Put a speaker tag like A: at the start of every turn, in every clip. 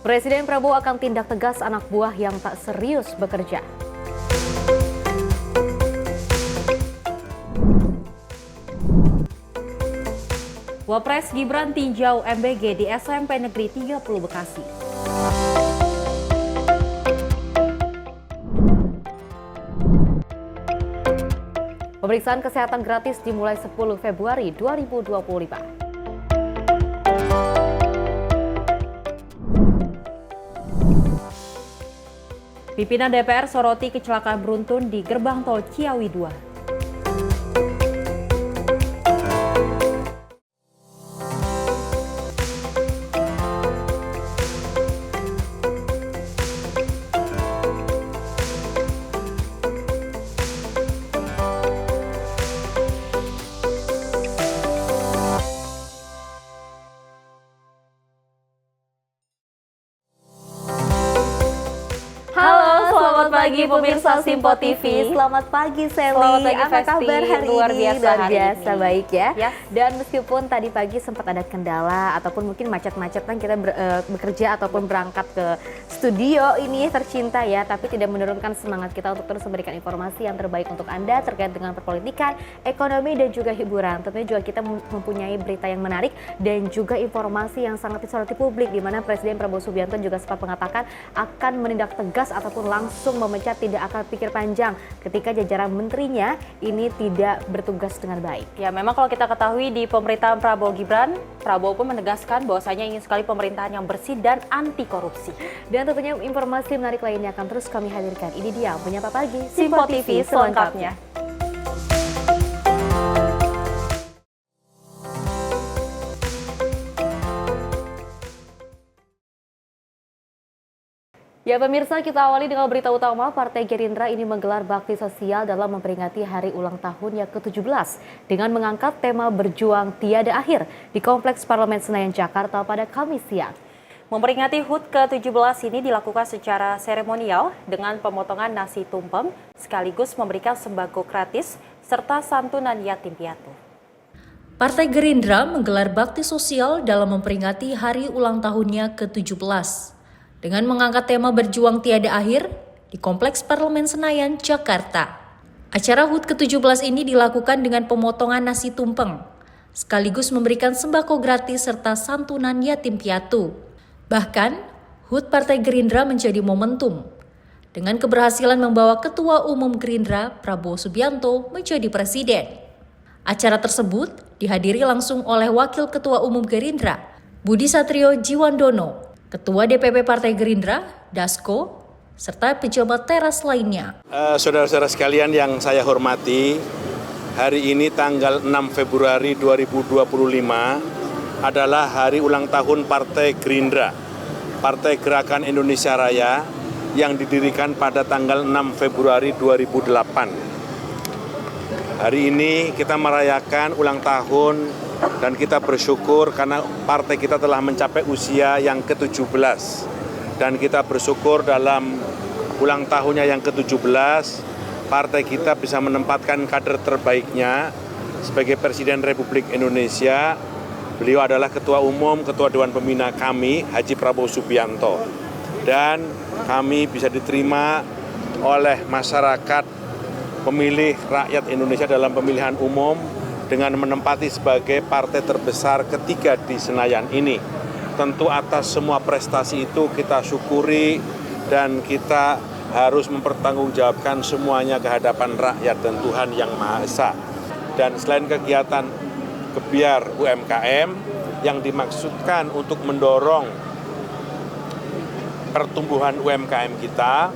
A: Presiden Prabowo akan tindak tegas anak buah yang tak serius bekerja. Wapres Gibran tinjau MBG di SMP Negeri 30 Bekasi. Pemeriksaan kesehatan gratis dimulai 10 Februari 2025. Pimpinan DPR soroti kecelakaan beruntun di gerbang tol Ciawi II. Selamat pagi pemirsa Simpo TV. Selamat pagi Sally.
B: Selamat pagi,
A: apa kabar hari
B: luar
A: ini?
B: biasa
A: Luar
B: hari
A: biasa
B: ini.
A: baik ya.
B: Ya.
A: Dan meskipun tadi pagi sempat ada kendala ataupun mungkin macet-macetan kita bekerja ataupun berangkat ke studio ini tercinta ya, tapi tidak menurunkan semangat kita untuk terus memberikan informasi yang terbaik untuk Anda terkait dengan perpolitikan, ekonomi dan juga hiburan. Tentunya juga kita mempunyai berita yang menarik dan juga informasi yang sangat disoroti publik, di mana Presiden Prabowo Subianto juga sempat mengatakan akan menindak tegas ataupun langsung memecat, tidak akan pikir panjang ketika jajaran menterinya ini tidak bertugas dengan baik.
B: Ya, memang kalau kita ketahui di pemerintahan Prabowo Gibran, Prabowo pun menegaskan bahwasanya ingin sekali pemerintahan yang bersih dan anti korupsi.
A: Dan tentunya informasi menarik lainnya akan terus kami hadirkan. Ini dia Menyapa Pagi
B: Simpo TV selengkapnya.
A: Ya pemirsa, kita awali dengan berita utama. Partai Gerindra ini menggelar bakti sosial dalam memperingati hari ulang tahun yang ke-17 dengan mengangkat tema Berjuang Tiada Akhir di Kompleks Parlemen Senayan, Jakarta pada Kamis siang.
B: Memperingati HUT ke-17 ini dilakukan secara seremonial dengan pemotongan nasi tumpeng sekaligus memberikan sembako gratis serta santunan yatim piatu.
C: Partai Gerindra menggelar bakti sosial dalam memperingati hari ulang tahunnya ke-17. Dengan mengangkat tema Berjuang Tiada Akhir di Kompleks Parlemen Senayan, Jakarta. Acara HUT ke-17 ini dilakukan dengan pemotongan nasi tumpeng, sekaligus memberikan sembako gratis serta santunan yatim piatu. Bahkan, HUT Partai Gerindra menjadi momentum dengan keberhasilan membawa Ketua Umum Gerindra Prabowo Subianto menjadi presiden. Acara tersebut dihadiri langsung oleh Wakil Ketua Umum Gerindra, Budi Satrio Jiwandono, Ketua DPP Partai Gerindra, Dasko, serta pejabat teras lainnya.
D: Saudara-saudara sekalian yang saya hormati, hari ini tanggal 6 Februari 2025 adalah hari ulang tahun Partai Gerindra, Partai Gerakan Indonesia Raya yang didirikan pada tanggal 6 Februari 2008. Hari ini kita merayakan ulang tahun dan kita bersyukur karena partai kita telah mencapai usia yang ke-17. Dan kita bersyukur dalam ulang tahunnya yang ke-17, partai kita bisa menempatkan kader terbaiknya sebagai Presiden Republik Indonesia. Beliau adalah Ketua Umum, Ketua Dewan Pembina kami, Haji Prabowo Subianto. Dan kami bisa diterima oleh masyarakat pemilih rakyat Indonesia dalam pemilihan umum dengan menempati sebagai partai terbesar ketiga di Senayan ini. Tentu atas semua prestasi itu kita syukuri dan kita harus mempertanggungjawabkan semuanya ke hadapan rakyat dan Tuhan Yang Maha Esa. Dan selain kegiatan Gebyar UMKM yang dimaksudkan untuk mendorong pertumbuhan UMKM kita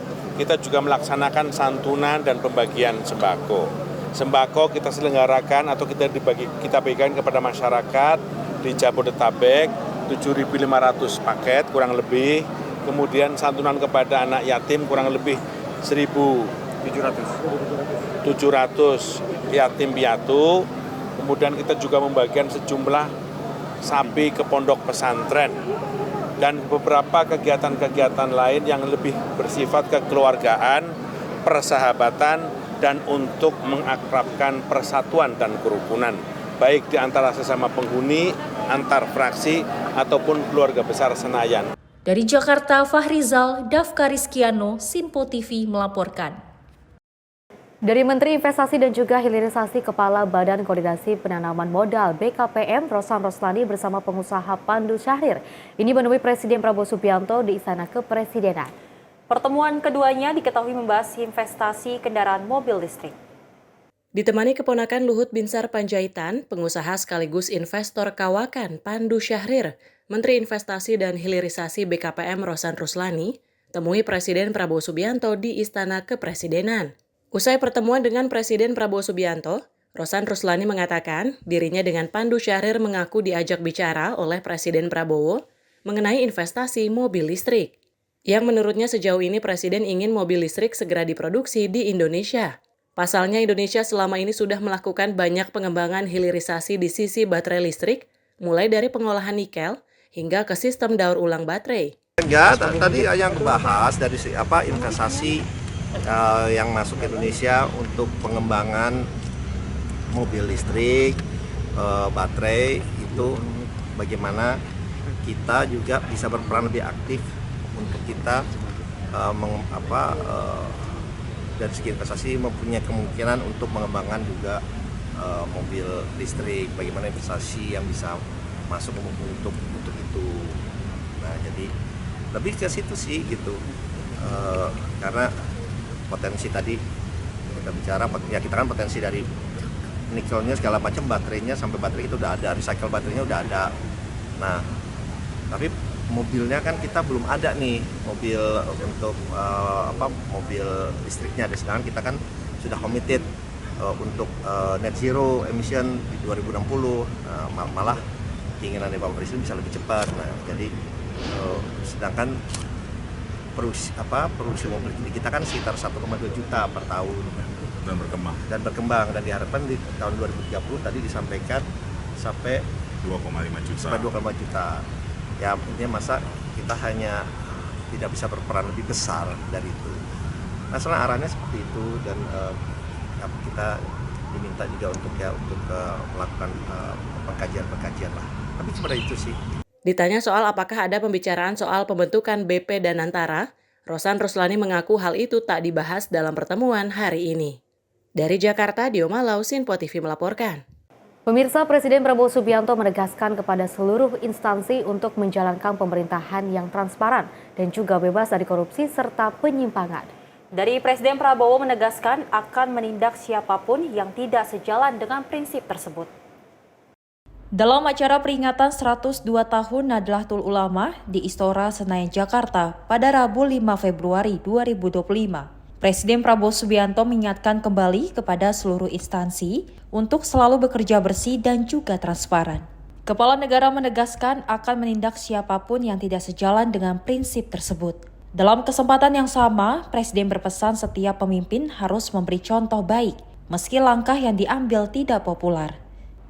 D: juga melaksanakan santunan dan pembagian sembako. Sembako kita selenggarakan atau kita bagikan kepada masyarakat di Jabodetabek 7.500 paket kurang lebih. Kemudian santunan kepada anak yatim kurang lebih 1.700 yatim piatu. Kemudian kita juga membagikan sejumlah sapi ke pondok pesantren dan beberapa kegiatan-kegiatan lain yang lebih bersifat kekeluargaan, persahabatan, dan untuk mengakrabkan persatuan dan kerukunan, baik di antara sesama penghuni, antar fraksi, ataupun keluarga besar Senayan.
C: Dari Jakarta, Fahrizal, Dafka Rizkiano, Sinpo TV melaporkan.
A: Dari Menteri Investasi dan juga Hilirisasi Kepala Badan Koordinasi Penanaman Modal BKPM, Rosan Roslani bersama pengusaha Pandu Syahrir ini menemui Presiden Prabowo Subianto di Istana Kepresidenan.
B: Pertemuan keduanya diketahui membahas investasi kendaraan mobil listrik.
E: Ditemani keponakan Luhut Binsar Panjaitan, pengusaha sekaligus investor kawakan Pandu Syahrir, Menteri Investasi dan Hilirisasi BKPM Rosan Roslani, temui Presiden Prabowo Subianto di Istana Kepresidenan. Usai pertemuan dengan Presiden Prabowo Subianto, Rosan Roslani mengatakan dirinya dengan Pandu Syahrir mengaku diajak bicara oleh Presiden Prabowo mengenai investasi mobil listrik. Yang menurutnya sejauh ini Presiden ingin mobil listrik segera diproduksi di Indonesia. Pasalnya Indonesia selama ini sudah melakukan banyak pengembangan hilirisasi di sisi baterai listrik, mulai dari pengolahan nikel hingga ke sistem daur ulang baterai.
F: Enggak, tadi yang dibahas dari investasi yang masuk ke Indonesia untuk pengembangan mobil listrik, baterai itu bagaimana kita juga bisa berperan lebih aktif untuk kita dari segi investasi mempunyai kemungkinan untuk mengembangkan juga mobil listrik, bagaimana investasi yang bisa masuk untuk itu. Nah, jadi lebih ke situ sih gitu, karena potensi tadi kita bicara ya, kita kan potensi dari nikelnya segala macam, baterainya sampai baterai itu udah ada, recycle baterainya udah ada. Nah, tapi mobilnya kan kita belum ada nih, mobil untuk mobil listriknya. Sedangkan kita kan sudah committed untuk net zero emission di 2060. Malah keinginan Bapak Presiden bisa lebih cepat. Nah, jadi sedangkan produksi mobil kita kan sekitar 1,2 juta per tahun dan berkembang dan diharapkan di tahun 2030 tadi disampaikan sampai 2,5 juta. Ya, intinya masa kita hanya tidak bisa berperan lebih besar dari itu. Nah, sebenarnya arahnya seperti itu, dan kita diminta juga untuk melakukan pengkajian lah. Tapi seperti itu sih.
E: Ditanya soal apakah ada pembicaraan soal pembentukan BP Danantara, Rosan Roslani mengaku hal itu tak dibahas dalam pertemuan hari ini. Dari Jakarta, Dio Malau, Sinpo TV melaporkan.
A: Pemirsa, Presiden Prabowo Subianto menegaskan kepada seluruh instansi untuk menjalankan pemerintahan yang transparan dan juga bebas dari korupsi serta penyimpangan.
B: Dari Presiden Prabowo menegaskan akan menindak siapapun yang tidak sejalan dengan prinsip tersebut.
C: Dalam acara peringatan 102 tahun Nahdlatul Ulama di Istora Senayan, Jakarta pada Rabu 5 Februari 2025, Presiden Prabowo Subianto mengingatkan kembali kepada seluruh instansi untuk selalu bekerja bersih dan juga transparan. Kepala negara menegaskan akan menindak siapapun yang tidak sejalan dengan prinsip tersebut. Dalam kesempatan yang sama, Presiden berpesan setiap pemimpin harus memberi contoh baik, meski langkah yang diambil tidak populer.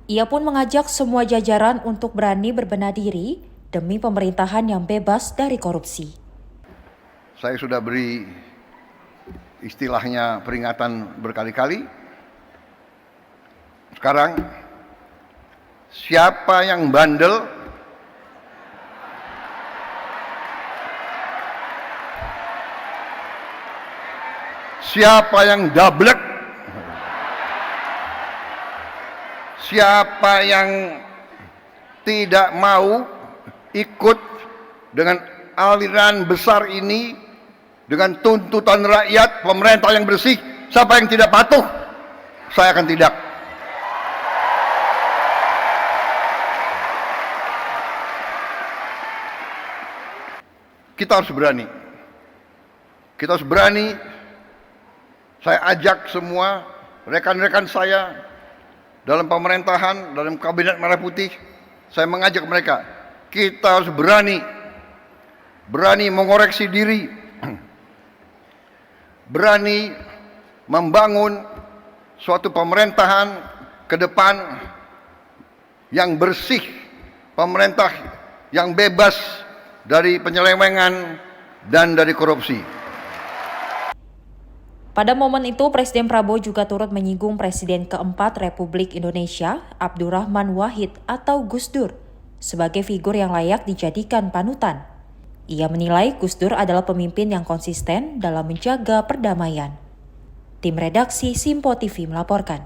C: Ia pun mengajak semua jajaran untuk berani berbenah diri demi pemerintahan yang bebas dari korupsi.
G: Saya sudah beri istilahnya peringatan berkali-kali. Sekarang, siapa yang bandel, siapa yang dablek, siapa yang tidak mau ikut dengan aliran besar ini, dengan tuntutan rakyat, pemerintah yang bersih, siapa yang tidak patuh, saya akan tidak. Kita harus berani. Kita harus berani. Saya ajak semua rekan-rekan saya dalam pemerintahan, dalam kabinet Merah Putih, saya mengajak mereka, kita harus berani mengoreksi diri, berani membangun suatu pemerintahan ke depan yang bersih, pemerintah yang bebas dari penyelewengan dan dari korupsi.
C: Pada momen itu, Presiden Prabowo juga turut menyinggung Presiden keempat Republik Indonesia, Abdurrahman Wahid atau Gus Dur, sebagai figur yang layak dijadikan panutan. Ia menilai Gus Dur adalah pemimpin yang konsisten dalam menjaga perdamaian. Tim redaksi Simpo TV melaporkan.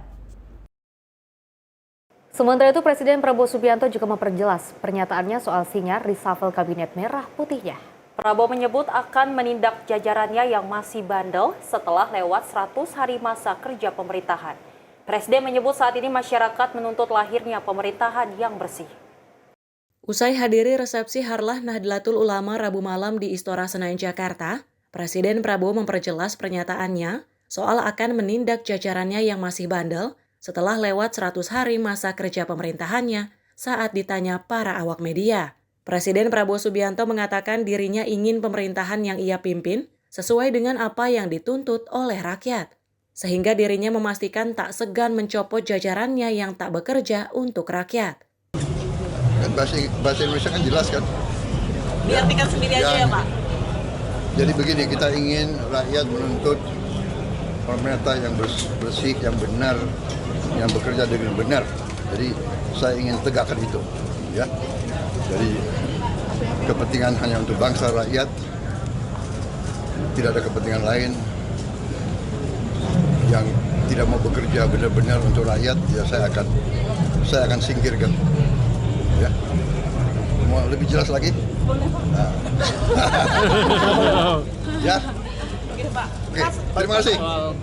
A: Sementara itu, Presiden Prabowo Subianto juga memperjelas pernyataannya soal sinyal reshuffle Kabinet Merah Putihnya.
B: Prabowo menyebut akan menindak jajarannya yang masih bandel setelah lewat 100 hari masa kerja pemerintahan. Presiden menyebut saat ini masyarakat menuntut lahirnya pemerintahan yang bersih.
E: Usai hadiri resepsi Harlah Nahdlatul Ulama Rabu malam di Istora Senayan, Jakarta, Presiden Prabowo memperjelas pernyataannya soal akan menindak jajarannya yang masih bandel setelah lewat 100 hari masa kerja pemerintahannya saat ditanya para awak media. Presiden Prabowo Subianto mengatakan dirinya ingin pemerintahan yang ia pimpin sesuai dengan apa yang dituntut oleh rakyat. Sehingga dirinya memastikan tak segan mencopot jajarannya yang tak bekerja untuk rakyat.
G: Kan bahasa Indonesia kan jelas kan?
H: Diartikan sendiri aja ya Pak?
G: Jadi begini, kita ingin rakyat menuntut pemerintah yang bersih, yang benar, yang bekerja dengan benar. Jadi saya ingin tegakkan itu, ya. Jadi kepentingan hanya untuk bangsa rakyat, tidak ada kepentingan lain. Yang tidak mau bekerja benar-benar untuk rakyat, ya saya akan singkirkan. Ya. Mau lebih jelas lagi? Nah. Ya. Oke, terima kasih.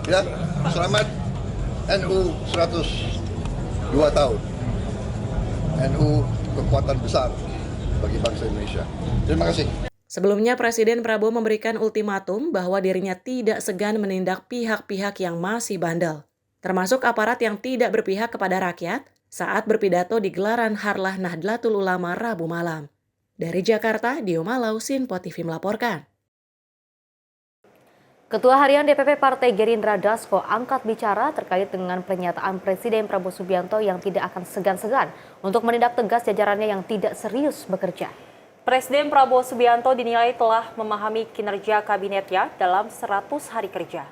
G: Ya, selamat NU 102 tahun. NU kekuatan besar bagi bangsa Indonesia. Terima kasih.
E: Sebelumnya, Presiden Prabowo memberikan ultimatum bahwa dirinya tidak segan menindak pihak-pihak yang masih bandel, termasuk aparat yang tidak berpihak kepada rakyat saat berpidato di gelaran Harlah Nahdlatul Ulama Rabu malam. Dari Jakarta, Dio Malau, Simpo TV melaporkan.
A: Ketua Harian DPP Partai Gerindra Dasko angkat bicara terkait dengan pernyataan Presiden Prabowo Subianto yang tidak akan segan-segan untuk menindak tegas jajarannya yang tidak serius bekerja.
B: Presiden Prabowo Subianto dinilai telah memahami kinerja kabinetnya dalam 100 hari kerja.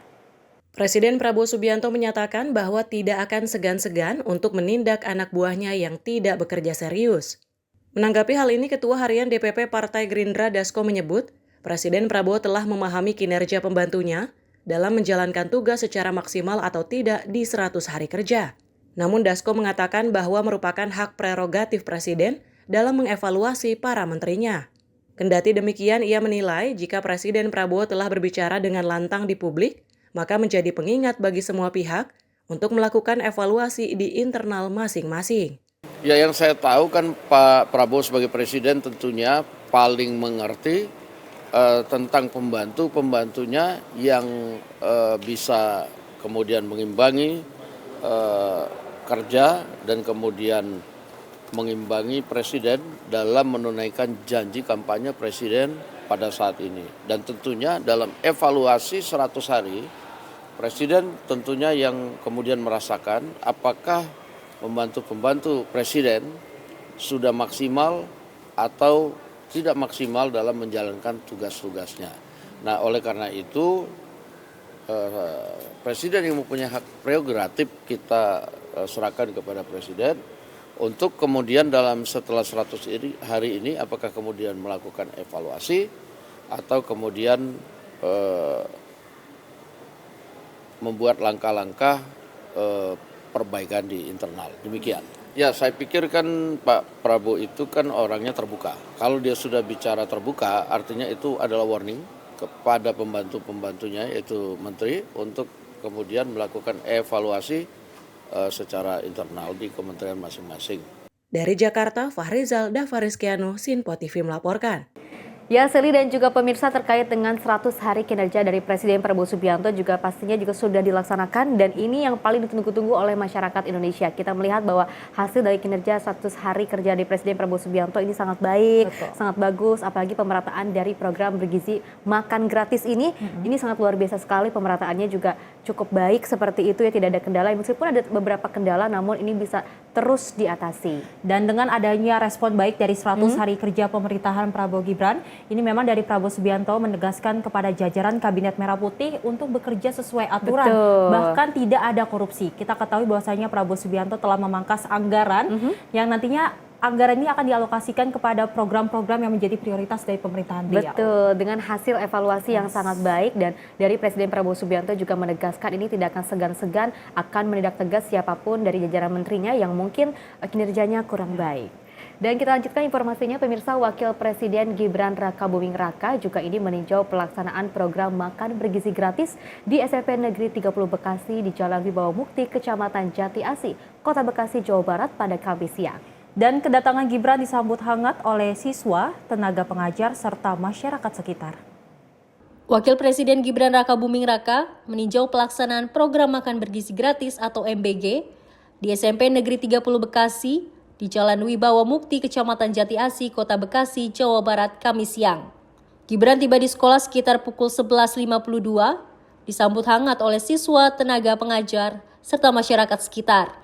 E: Presiden Prabowo Subianto menyatakan bahwa tidak akan segan-segan untuk menindak anak buahnya yang tidak bekerja serius. Menanggapi hal ini, Ketua Harian DPP Partai Gerindra Dasko menyebut, Presiden Prabowo telah memahami kinerja pembantunya dalam menjalankan tugas secara maksimal atau tidak di 100 hari kerja. Namun Dasko mengatakan bahwa merupakan hak prerogatif Presiden dalam mengevaluasi para menterinya. Kendati demikian, ia menilai jika Presiden Prabowo telah berbicara dengan lantang di publik, maka menjadi pengingat bagi semua pihak untuk melakukan evaluasi di internal masing-masing.
I: Ya, yang saya tahu kan Pak Prabowo sebagai Presiden tentunya paling mengerti tentang pembantunya yang bisa kemudian mengimbangi kerja dan kemudian mengimbangi Presiden dalam menunaikan janji kampanye Presiden pada saat ini. Dan tentunya dalam evaluasi 100 hari, Presiden tentunya yang kemudian merasakan apakah pembantu-pembantu Presiden sudah maksimal atau tidak maksimal dalam menjalankan tugas-tugasnya. Nah, oleh karena itu, Presiden yang mempunyai hak prerogatif kita serahkan kepada Presiden untuk kemudian setelah 100 hari ini apakah kemudian melakukan evaluasi atau kemudian membuat langkah-langkah perbaikan di internal. Demikian. Ya, saya pikir kan Pak Prabowo itu kan orangnya terbuka. Kalau dia sudah bicara terbuka, artinya itu adalah warning kepada pembantu-pembantunya, yaitu menteri, untuk kemudian melakukan evaluasi secara internal di kementerian masing-masing.
E: Dari Jakarta, Fahrizal Davarizkiano, Simpo TV melaporkan.
A: Ya, Seli dan juga pemirsa, terkait dengan 100 hari kinerja dari Presiden Prabowo Subianto juga pastinya juga sudah dilaksanakan, dan ini yang paling ditunggu-tunggu oleh masyarakat Indonesia. Kita melihat bahwa hasil dari kinerja 100 hari kerja dari Presiden Prabowo Subianto ini sangat baik, sangat bagus, apalagi pemerataan dari program bergizi makan gratis ini sangat luar biasa sekali, pemerataannya juga cukup baik seperti itu ya, tidak ada kendala. Meskipun ada beberapa kendala, namun ini bisa terus diatasi.
B: Dan dengan adanya respon baik dari 100 hari kerja pemerintahan Prabowo Gibran, ini memang dari Prabowo Subianto menegaskan kepada jajaran Kabinet Merah Putih untuk bekerja sesuai aturan.
A: Betul.
B: Bahkan tidak ada korupsi. Kita ketahui bahwasanya Prabowo Subianto telah memangkas anggaran yang nantinya anggaran ini akan dialokasikan kepada program-program yang menjadi prioritas dari pemerintahan beliau.
A: Betul, dengan hasil evaluasi yang sangat baik, dan dari Presiden Prabowo Subianto juga menegaskan ini tidak akan segan-segan akan menindak tegas siapapun dari jajaran menterinya yang mungkin kinerjanya kurang baik. Dan kita lanjutkan informasinya, pemirsa. Wakil Presiden Gibran Rakabuming Raka juga ini meninjau pelaksanaan program makan bergizi gratis di SMP Negeri 30 Bekasi di Jalan Wibawa Mukti, Kecamatan Jati Asih, Kota Bekasi, Jawa Barat pada Kamis siang.
B: Dan kedatangan Gibran disambut hangat oleh siswa, tenaga pengajar, serta masyarakat sekitar.
C: Wakil Presiden Gibran Rakabuming Raka meninjau pelaksanaan program makan bergizi gratis atau MBG di SMP Negeri 30 Bekasi di Jalan Wibawa Mukti, Kecamatan Jati Asih, Kota Bekasi, Jawa Barat, Kamis siang. Gibran tiba di sekolah sekitar pukul 11.52, disambut hangat oleh siswa, tenaga pengajar, serta masyarakat sekitar.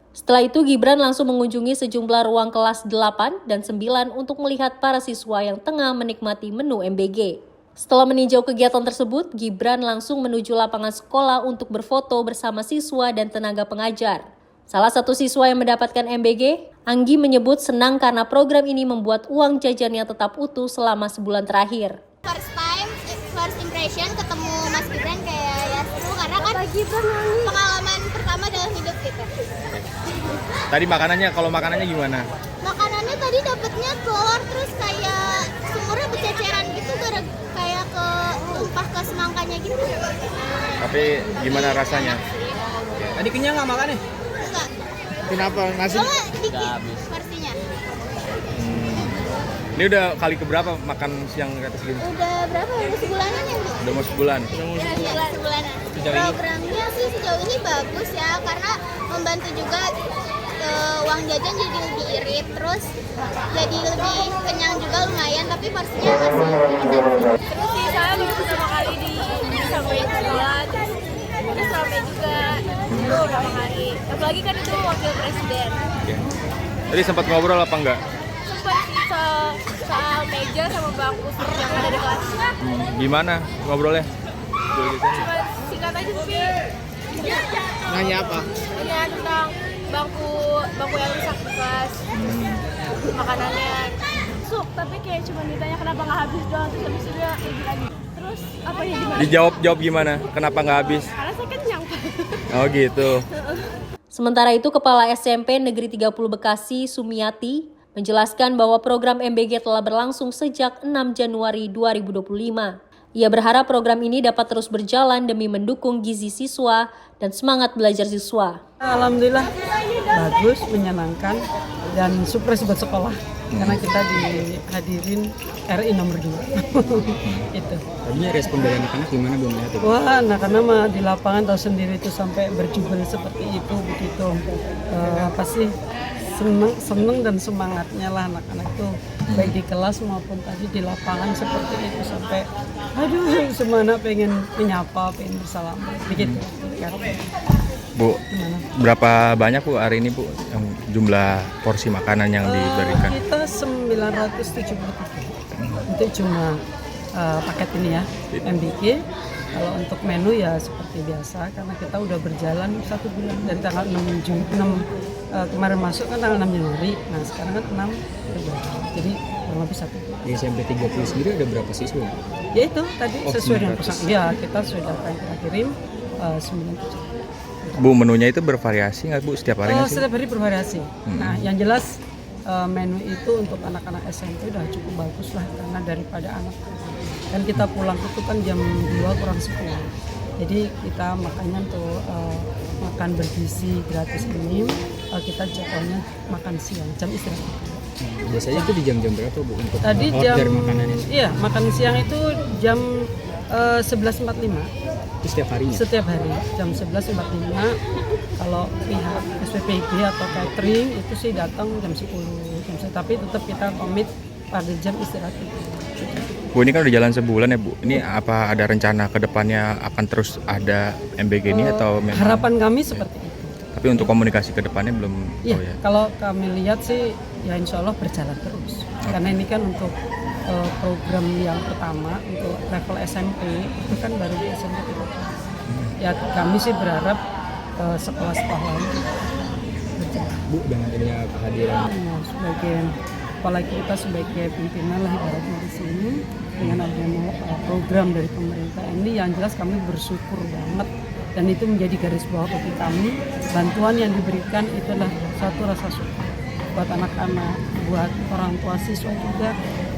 C: Setelah itu, Gibran langsung mengunjungi sejumlah ruang kelas 8 dan 9 untuk melihat para siswa yang tengah menikmati menu MBG. Setelah meninjau kegiatan tersebut, Gibran langsung menuju lapangan sekolah untuk berfoto bersama siswa dan tenaga pengajar. Salah satu siswa yang mendapatkan MBG, Anggi, menyebut senang karena program ini membuat uang jajannya tetap utuh selama sebulan terakhir.
J: First time, first impression ketemu Mas Gibran kayak ya seru karena kan pengalaman pertama dalam hidup kita.
K: Tadi kalau makanannya gimana?
J: Makanannya tadi dapatnya telur terus kayak sumurnya berceceran gitu, kayak ke tumpah ke semangkanya gitu.
K: Tapi gimana rasanya? Tadi kenyang nggak makannya?
J: Enggak.
K: Kenapa? Nasi?
J: Soalnya dikit porsinya.
K: Ini udah kali keberapa makan siang gratis gini?
J: Udah berapa? Udah sebulanan ya, Bu?
K: Udah mau sebulan?
J: Ya, sebulanan. Programnya sih sejauh ini bagus ya, karena membantu juga uang jajan jadi lebih irit, terus jadi lebih kenyang juga lumayan, tapi porsinya masih limited.
L: Terus sih saya baru pertama kali disampaikan sekolah, terus ramai juga beberapa kali. Apalagi kan itu wakil presiden.
K: Tadi sempat ngobrol apa enggak?
L: Sempat soal meja sama bangku yang ada di kelas.
K: Gimana ngobrolnya?
L: Cuma singkat aja sih.
K: Nanya apa?
L: Nanya tentang bangku yang rusak di kelas, makanannya masuk, tapi kayak cuma ditanya kenapa nggak habis doang, terus habis itu dia pergi lagi. Terus apa ya gimana?
K: Dijawab gimana? Kenapa nggak habis?
L: Karena saya kenyang.
K: Oh gitu.
C: Sementara itu, Kepala SMP Negeri 30 Bekasi, Sumiati, menjelaskan bahwa program MBG telah berlangsung sejak 6 Januari 2025. Ia berharap program ini dapat terus berjalan demi mendukung gizi siswa dan semangat belajar siswa.
M: Alhamdulillah bagus, menyenangkan, dan surprise buat sekolah karena kita dihadirin RI nomor 2. Itu.
K: Tadinya respon dari anak-anak gimana, Bu?
M: Wah, anak-anak mah di lapangan tahu sendiri itu sampai berjubel seperti itu begitu. Apa sih? Seneng dan semangatnya lah anak-anak itu, baik di kelas maupun tadi di lapangan seperti itu, sampai aduh semana pengen menyapa, pengen bersalaman begitu.
K: Bu, berapa banyak Bu hari ini Bu yang jumlah porsi makanan yang diberikan?
M: Kita 973. Itu cuma paket ini ya, MBG. Kalau untuk menu ya seperti biasa, karena kita udah berjalan 1 bulan dari tanggal 6 kemarin masuk kan tanggal 6 Januari, nah sekarang kan 6 Februari, jadi kurang lebih 1 bulan.
K: Di SMP 30 sendiri ada berapa siswa?
M: Ya itu tadi sesuai dengan pesan. Ya kita sudah kirim 97.
K: Bu, menunya itu bervariasi nggak Bu setiap hari?
M: Setiap hari bervariasi. Nah yang jelas menu itu untuk anak-anak SMP udah cukup bagus lah, karena daripada anak kan kita pulang itu kan jam 2 kurang 10. Jadi kita makanya untuk makan bergizi gratis ini kita jadwalnya makan siang, jam istirahat.
K: Biasanya itu di jam-jam berapa Bu untuk
M: tadi jam
K: makanannya?
M: Iya, makan siang itu jam 11.45.
K: Itu setiap harinya? Setiap hari,
M: jam 11.45. Kalau pihak SPPG atau catering itu sih datang jam 10, tapi tetap kita komit pada jam istirahat itu.
K: Bu, ini kan udah jalan sebulan ya Bu. Ini apa ada rencana ke depannya akan terus ada MBG ini atau memang?
M: Harapan kami seperti itu.
K: Tapi untuk komunikasi ke depannya belum
M: ya,
K: tahu ya?
M: Kalau kami lihat sih ya insya Allah berjalan terus. Karena ini kan untuk program yang pertama untuk level SMP, itu kan baru di SMP 3. Ya kami sih berharap sekolah-sekolah lain berjalan.
K: Bu dengan adanya kehadiran?
M: Sebagai apalagi kita sebagai pimpinan lah ibaratnya di sini dengan adanya program dari pemerintah ini, yang jelas kami bersyukur banget, dan itu menjadi garis bawah bagi kami. Bantuan yang diberikan itu adalah satu rasa syukur buat anak-anak, buat orang tua siswa juga,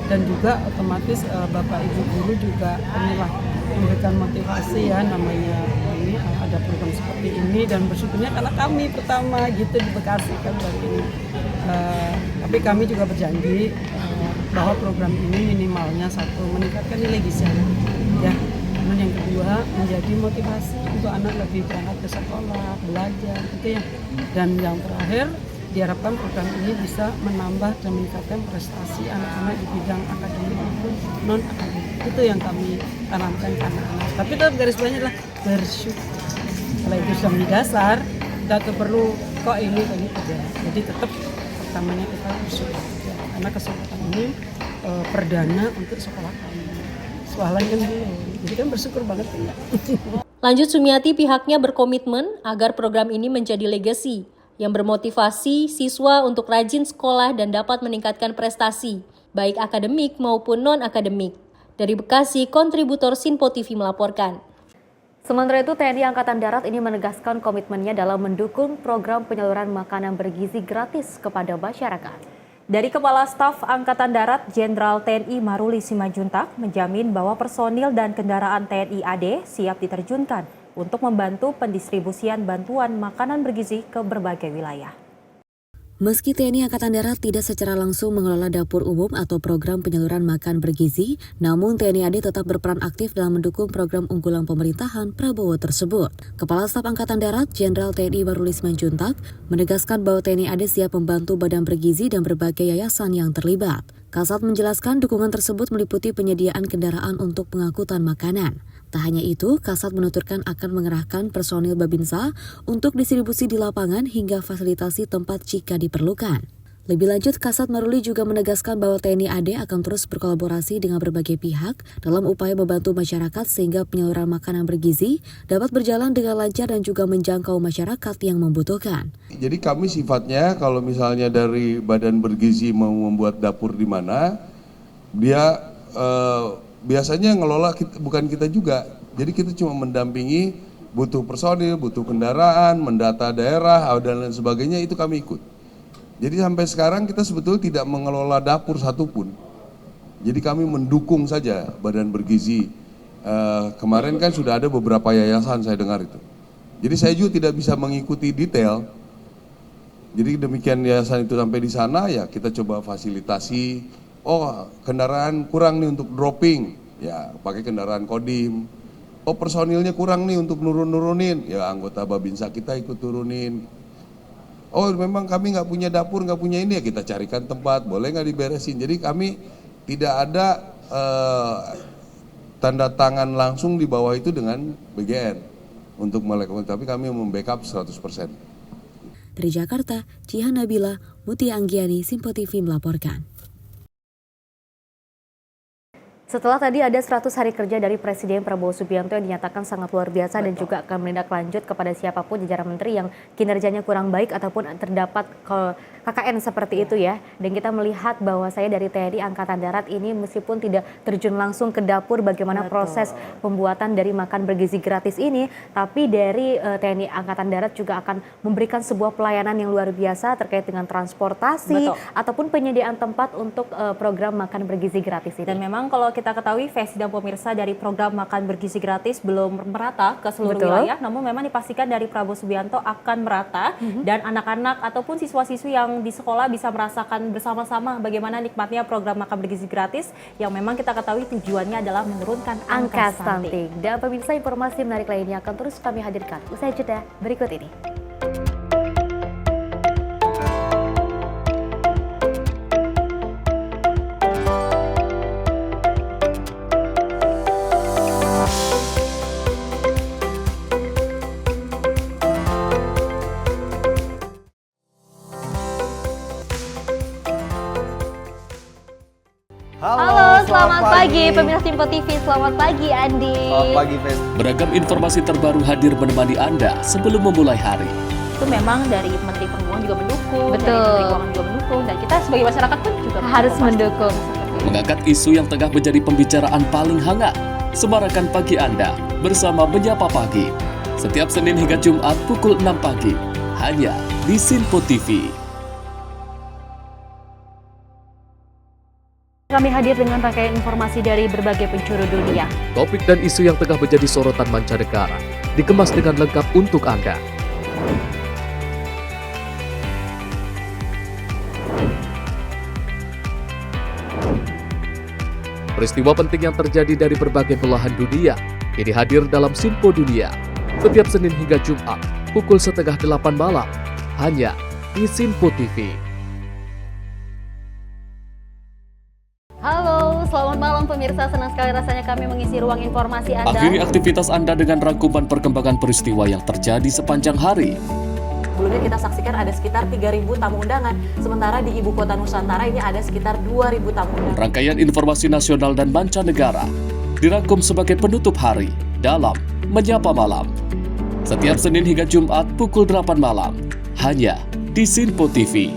M: dan juga otomatis bapak ibu guru juga inilah memberikan motivasi ya, namanya ini ada program seperti ini, dan bersyukurnya karena kami pertama gitu di Bekasi kan baru ini. Tapi kami juga berjanji bahwa program ini minimalnya satu, meningkatkan nilai gizi ya, dan yang kedua menjadi motivasi untuk anak lebih berangkat ke sekolah, belajar gitu ya, dan yang terakhir diharapkan program ini bisa menambah dan meningkatkan prestasi anak-anak di bidang akademik maupun non akademik. Itu yang kami tanamkan ke anak-anak. Tapi tetap garis bawahnya adalah bersyukur. Kalau itu sudah mendasar, tidak perlu kok ini kok gitu ya. Jadi tetap pertamanya kita bersyukur ya. Karena kesempatan ini perdana untuk sekolah kami. Soal lain kan belum. Jadi kan bersyukur banget ya.
C: Lanjut Sumiati, pihaknya berkomitmen agar program ini menjadi legacy yang bermotivasi siswa untuk rajin sekolah dan dapat meningkatkan prestasi, baik akademik maupun non-akademik. Dari Bekasi, kontributor Sinpo TV melaporkan.
A: Sementara itu, TNI Angkatan Darat ini menegaskan komitmennya dalam mendukung program penyaluran makanan bergizi gratis kepada masyarakat.
B: Dari Kepala Staf Angkatan Darat, Jenderal TNI Maruli Simanjuntak menjamin bahwa personil dan kendaraan TNI AD siap diterjunkan untuk membantu pendistribusian bantuan makanan bergizi ke berbagai wilayah.
N: Meski TNI Angkatan Darat tidak secara langsung mengelola dapur umum atau program penyaluran makan bergizi, namun TNI AD tetap berperan aktif dalam mendukung program unggulan pemerintahan Prabowo tersebut. Kepala Staf Angkatan Darat, Jenderal TNI Maruli Simanjuntak, menegaskan bahwa TNI AD siap membantu badan bergizi dan berbagai yayasan yang terlibat. Kasat menjelaskan dukungan tersebut meliputi penyediaan kendaraan untuk pengangkutan makanan. Tak hanya itu, Kasat menuturkan akan mengerahkan personil Babinsa untuk distribusi di lapangan hingga fasilitasi tempat jika diperlukan. Lebih lanjut, Kasat Maruli juga menegaskan bahwa TNI AD akan terus berkolaborasi dengan berbagai pihak dalam upaya membantu masyarakat sehingga penyaluran makanan bergizi dapat berjalan dengan lancar dan juga menjangkau masyarakat yang membutuhkan.
O: Jadi kami sifatnya kalau misalnya dari badan bergizi mau membuat dapur di mana, dia biasanya ngelola bukan kita juga. Jadi kita cuma mendampingi, butuh personil, butuh kendaraan, mendata daerah dan lain sebagainya, itu kami ikut. Jadi sampai sekarang kita sebetulnya tidak mengelola dapur satupun. Jadi kami mendukung saja badan bergizi. Kemarin kan sudah ada beberapa yayasan saya dengar itu. Jadi saya juga tidak bisa mengikuti detail. Jadi demikian yayasan itu sampai di sana ya kita coba fasilitasi. Oh kendaraan kurang nih untuk dropping, ya pakai kendaraan Kodim. Oh personilnya kurang nih untuk nurunin, ya anggota Babinsa kita ikut turunin. Oh memang kami nggak punya dapur, nggak punya ini, ya kita carikan tempat, boleh nggak diberesin. Jadi kami tidak ada tanda tangan langsung di bawah itu dengan BGN untuk melakukan, tapi kami membackup 100%.
N: Dari Jakarta, Cihan Nabila, Mutia Anggiani, Sinpo TV melaporkan.
A: Setelah tadi ada 100 hari kerja dari Presiden Prabowo Subianto yang dinyatakan sangat luar biasa dan juga akan menindaklanjut kepada siapapun jajaran menteri yang kinerjanya kurang baik ataupun terdapat KKN seperti itu ya. Dan kita melihat bahwa saya dari TNI Angkatan Darat ini meskipun tidak terjun langsung ke dapur bagaimana proses pembuatan dari makan bergizi gratis ini, tapi dari TNI Angkatan Darat juga akan memberikan sebuah pelayanan yang luar biasa terkait dengan transportasi ataupun penyediaan tempat untuk program makan bergizi gratis ini.
B: Dan memang kalau kita ketahui, Vesti dan pemirsa, dari program makan bergizi gratis belum merata ke seluruh wilayah, namun memang dipastikan dari Prabowo Subianto akan merata dan anak-anak ataupun siswa-siswi yang di sekolah bisa merasakan bersama-sama bagaimana nikmatnya program makan bergizi gratis yang memang kita ketahui tujuannya adalah menurunkan angka stunting.
A: Dan pemirsa, informasi menarik lainnya akan terus kami hadirkan usai jeda berikut ini. Halo, selamat pagi pemirsa Sinpo TV, selamat pagi Andi.
P: Selamat pagi, Fen.
Q: Beragam informasi terbaru hadir menemani Anda sebelum memulai hari.
B: itu memang dari Menteri Perhubungan juga mendukung,
A: Betul.
B: dari Menteri Keuangan juga mendukung, dan kita sebagai masyarakat pun juga
A: Harus mendukung.
P: Mengangkat isu yang tengah menjadi pembicaraan paling hangat. Semarakan pagi Anda bersama Menyapa Pagi. Setiap Senin hingga Jumat pukul 6 pagi. Hanya di Sinpo TV.
B: Kami hadir dengan rangkaian informasi dari berbagai penjuru dunia.
P: Topik dan isu yang tengah menjadi sorotan mancanegara dikemas dengan lengkap untuk Anda. Peristiwa penting yang terjadi dari berbagai belahan dunia kini hadir dalam Sinpo Dunia setiap Senin hingga Jumat pukul 7:30 malam hanya di Sinpo TV.
B: Halo, selamat malam pemirsa. Senang sekali rasanya kami mengisi ruang informasi Anda.
P: Akhiri aktivitas Anda dengan rangkuman perkembangan peristiwa yang terjadi sepanjang hari.
E: Sebelumnya kita saksikan ada sekitar 3.000 tamu undangan, sementara di Ibu Kota Nusantara ini ada sekitar 2.000 tamu undangan.
P: Rangkaian informasi nasional dan mancanegara dirangkum sebagai penutup hari dalam Menyapa Malam. Setiap Senin hingga Jumat pukul 8 malam, hanya di Sinpo TV.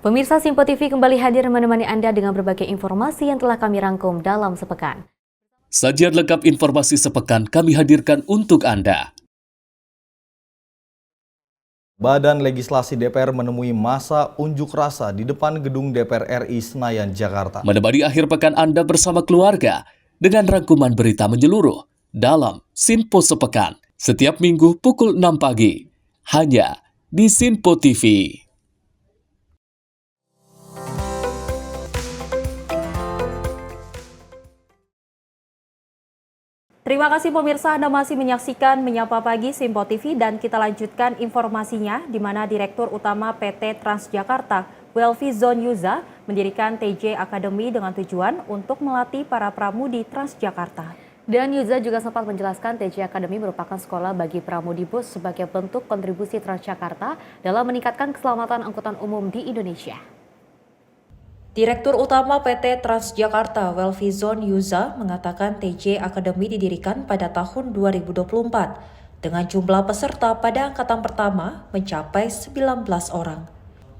A: Pemirsa Sinpo TV kembali hadir menemani Anda dengan berbagai informasi yang telah kami rangkum dalam sepekan.
P: Sajian lengkap informasi sepekan kami hadirkan untuk Anda.
Q: Badan Legislasi DPR menemui masa unjuk rasa di depan gedung DPR RI Senayan, Jakarta.
P: Menemani akhir pekan Anda bersama keluarga dengan rangkuman berita menyeluruh dalam Sinpo Sepekan setiap minggu pukul 6 pagi hanya di Sinpo TV.
B: Terima kasih pemirsa, Anda masih menyaksikan Menyapa Pagi Sinpo TV dan kita lanjutkan informasinya di mana Direktur Utama PT Transjakarta, Welvi Zon Yuza, mendirikan TJ Academy dengan tujuan untuk melatih para pramudi Transjakarta.
A: Dan Yuza juga sempat menjelaskan TJ Academy merupakan sekolah bagi pramudi bus sebagai bentuk kontribusi Transjakarta dalam meningkatkan keselamatan angkutan umum di Indonesia.
C: Direktur Utama PT Transjakarta, Welvi Zon Yuza, mengatakan TJ Academy didirikan pada tahun 2024 dengan jumlah peserta pada angkatan pertama mencapai 19 orang.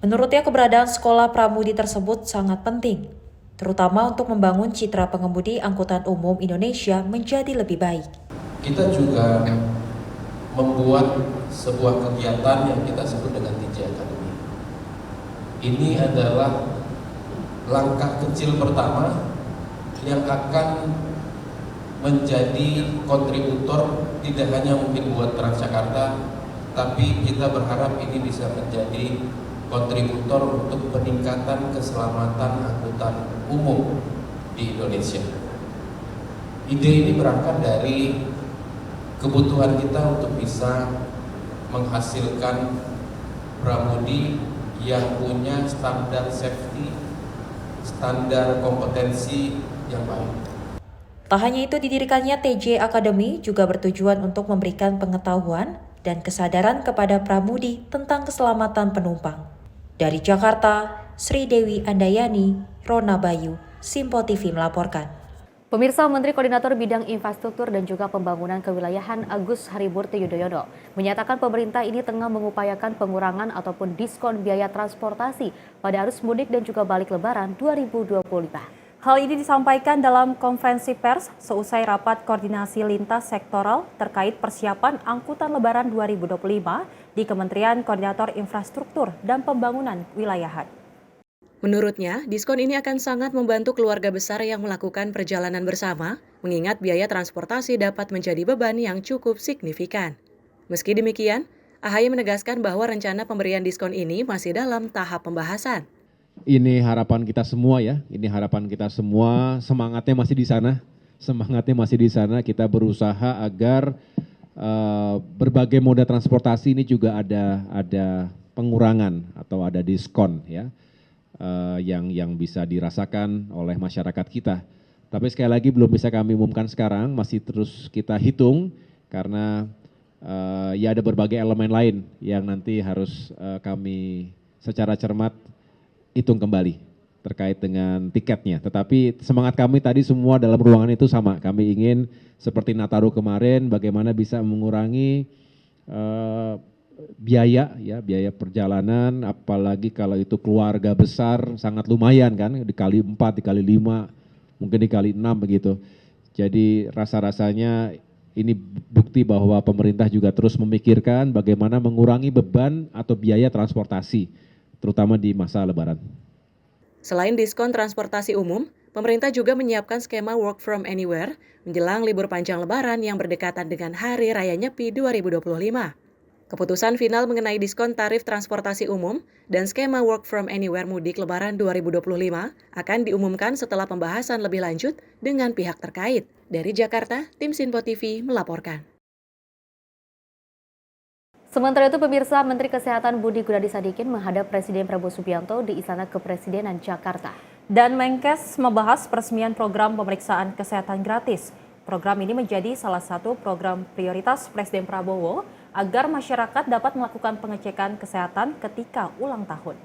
C: Menurutnya keberadaan sekolah pramudi tersebut sangat penting, terutama untuk membangun citra pengemudi angkutan umum Indonesia menjadi lebih baik.
I: Kita juga membuat sebuah kegiatan yang kita sebut dengan TJ Academy. Ini adalah langkah kecil pertama yang akan menjadi kontributor tidak hanya mungkin buat Transjakarta, tapi kita berharap ini bisa menjadi kontributor untuk peningkatan keselamatan angkutan umum di Indonesia. Ide ini berangkat dari kebutuhan kita untuk bisa menghasilkan pramudi yang punya standar safety, standar kompetensi yang baik.
C: Tak hanya itu, didirikannya TJ Academy juga bertujuan untuk memberikan pengetahuan dan kesadaran kepada pramudi tentang keselamatan penumpang. Dari Jakarta, Sri Dewi Andayani, Rona Bayu, Sinpo TV melaporkan.
A: Pemirsa, Menteri Koordinator Bidang Infrastruktur dan juga Pembangunan Kewilayahan Agus Harimurti Yudhoyono menyatakan pemerintah ini tengah mengupayakan pengurangan ataupun diskon biaya transportasi pada arus mudik dan juga balik lebaran 2025.
B: Hal ini disampaikan dalam konferensi pers seusai rapat koordinasi lintas sektoral terkait persiapan angkutan lebaran 2025 di Kementerian Koordinator Infrastruktur dan Pembangunan Kewilayahan.
E: Menurutnya, diskon ini akan sangat membantu keluarga besar yang melakukan perjalanan bersama, mengingat biaya transportasi dapat menjadi beban yang cukup signifikan. Meski demikian, AHY menegaskan bahwa rencana pemberian diskon ini masih dalam tahap pembahasan.
R: Ini harapan kita semua ya, ini harapan kita semua, semangatnya masih di sana, kita berusaha agar berbagai moda transportasi ini juga ada pengurangan atau ada diskon ya. Yang bisa dirasakan oleh masyarakat kita. Tapi sekali lagi belum bisa kami umumkan sekarang, masih terus kita hitung karena ya ada berbagai elemen lain yang nanti harus kami secara cermat hitung kembali terkait dengan tiketnya. Tetapi semangat kami tadi semua dalam ruangan itu sama. Kami ingin seperti Nataru kemarin, bagaimana bisa mengurangi biaya perjalanan, apalagi kalau itu keluarga besar sangat lumayan kan, dikali 4, dikali 5, mungkin dikali 6 begitu. Jadi rasa-rasanya ini bukti bahwa pemerintah juga terus memikirkan bagaimana mengurangi beban atau biaya transportasi, terutama di masa Lebaran.
E: Selain diskon transportasi umum, pemerintah juga menyiapkan skema work from anywhere menjelang libur panjang Lebaran yang berdekatan dengan Hari Raya Nyepi 2025. Keputusan final mengenai diskon tarif transportasi umum dan skema work from anywhere mudik Lebaran 2025 akan diumumkan setelah pembahasan lebih lanjut dengan pihak terkait. Dari Jakarta, tim Sinpo TV melaporkan.
A: Sementara itu, pemirsa, Menteri Kesehatan Budi Gunadi Sadikin menghadap Presiden Prabowo Subianto di Istana Kepresidenan Jakarta.
B: Dan Menkes membahas peresmian program pemeriksaan kesehatan gratis. Program ini menjadi salah satu program prioritas Presiden Prabowo agar masyarakat dapat melakukan pengecekan kesehatan ketika ulang tahun.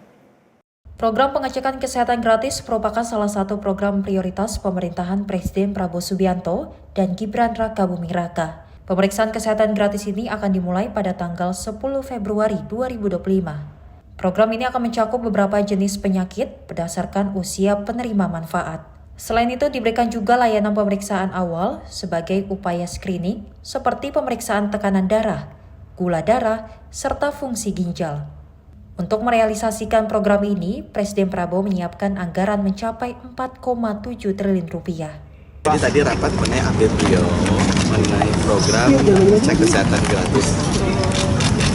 C: Program pengecekan kesehatan gratis merupakan salah satu program prioritas pemerintahan Presiden Prabowo Subianto dan Gibran Raka Buming Raka. Pemeriksaan kesehatan gratis ini akan dimulai pada tanggal 10 Februari 2025. Program ini akan mencakup beberapa jenis penyakit berdasarkan usia penerima manfaat. Selain itu, diberikan juga layanan pemeriksaan awal sebagai upaya screening seperti pemeriksaan tekanan darah, gula darah, serta fungsi ginjal. Untuk merealisasikan program ini, Presiden Prabowo menyiapkan anggaran mencapai 4,7 triliun rupiah.
F: Jadi tadi rapat mengenai update beliau mengenai program cek kesehatan gratis.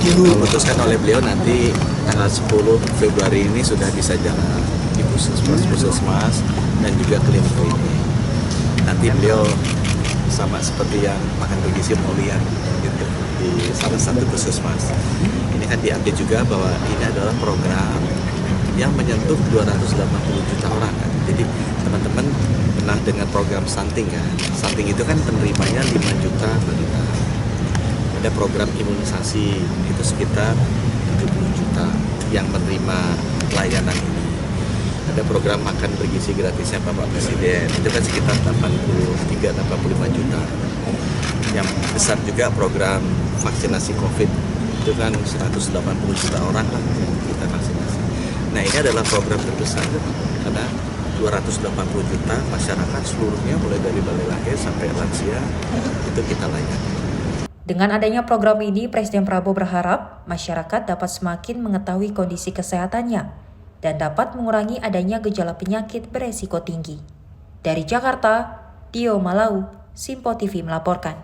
F: Diputuskan oleh beliau nanti tanggal 10 Februari ini sudah bisa jalan di puskesmas dan juga klinik-klinik. Nanti beliau sama seperti yang makan bergizi mau lihat gitu di salah satu puskesmas. Ini kan diupdate juga bahwa ini adalah program yang menyentuh 280 juta orang kan. Jadi teman-teman pernah dengan program stunting kan. Stunting itu kan penerimanya 5 juta balita. Ada program imunisasi itu sekitar 70 juta yang menerima layanan ini. Ada program makan bergizi gratisnya Bapak Presiden, itu kan sekitar 83-85 juta. Yang besar juga program vaksinasi COVID, itu kan 180 juta orang lah yang kita vaksinasi. Nah ini adalah program terbesar, karena 280 juta masyarakat seluruhnya mulai dari balai lahir sampai lansia, itu kita layani.
C: Dengan adanya program ini, Presiden Prabowo berharap masyarakat dapat semakin mengetahui kondisi kesehatannya dan dapat mengurangi adanya gejala penyakit beresiko tinggi. Dari Jakarta, Dio Malau, Sinpo TV melaporkan.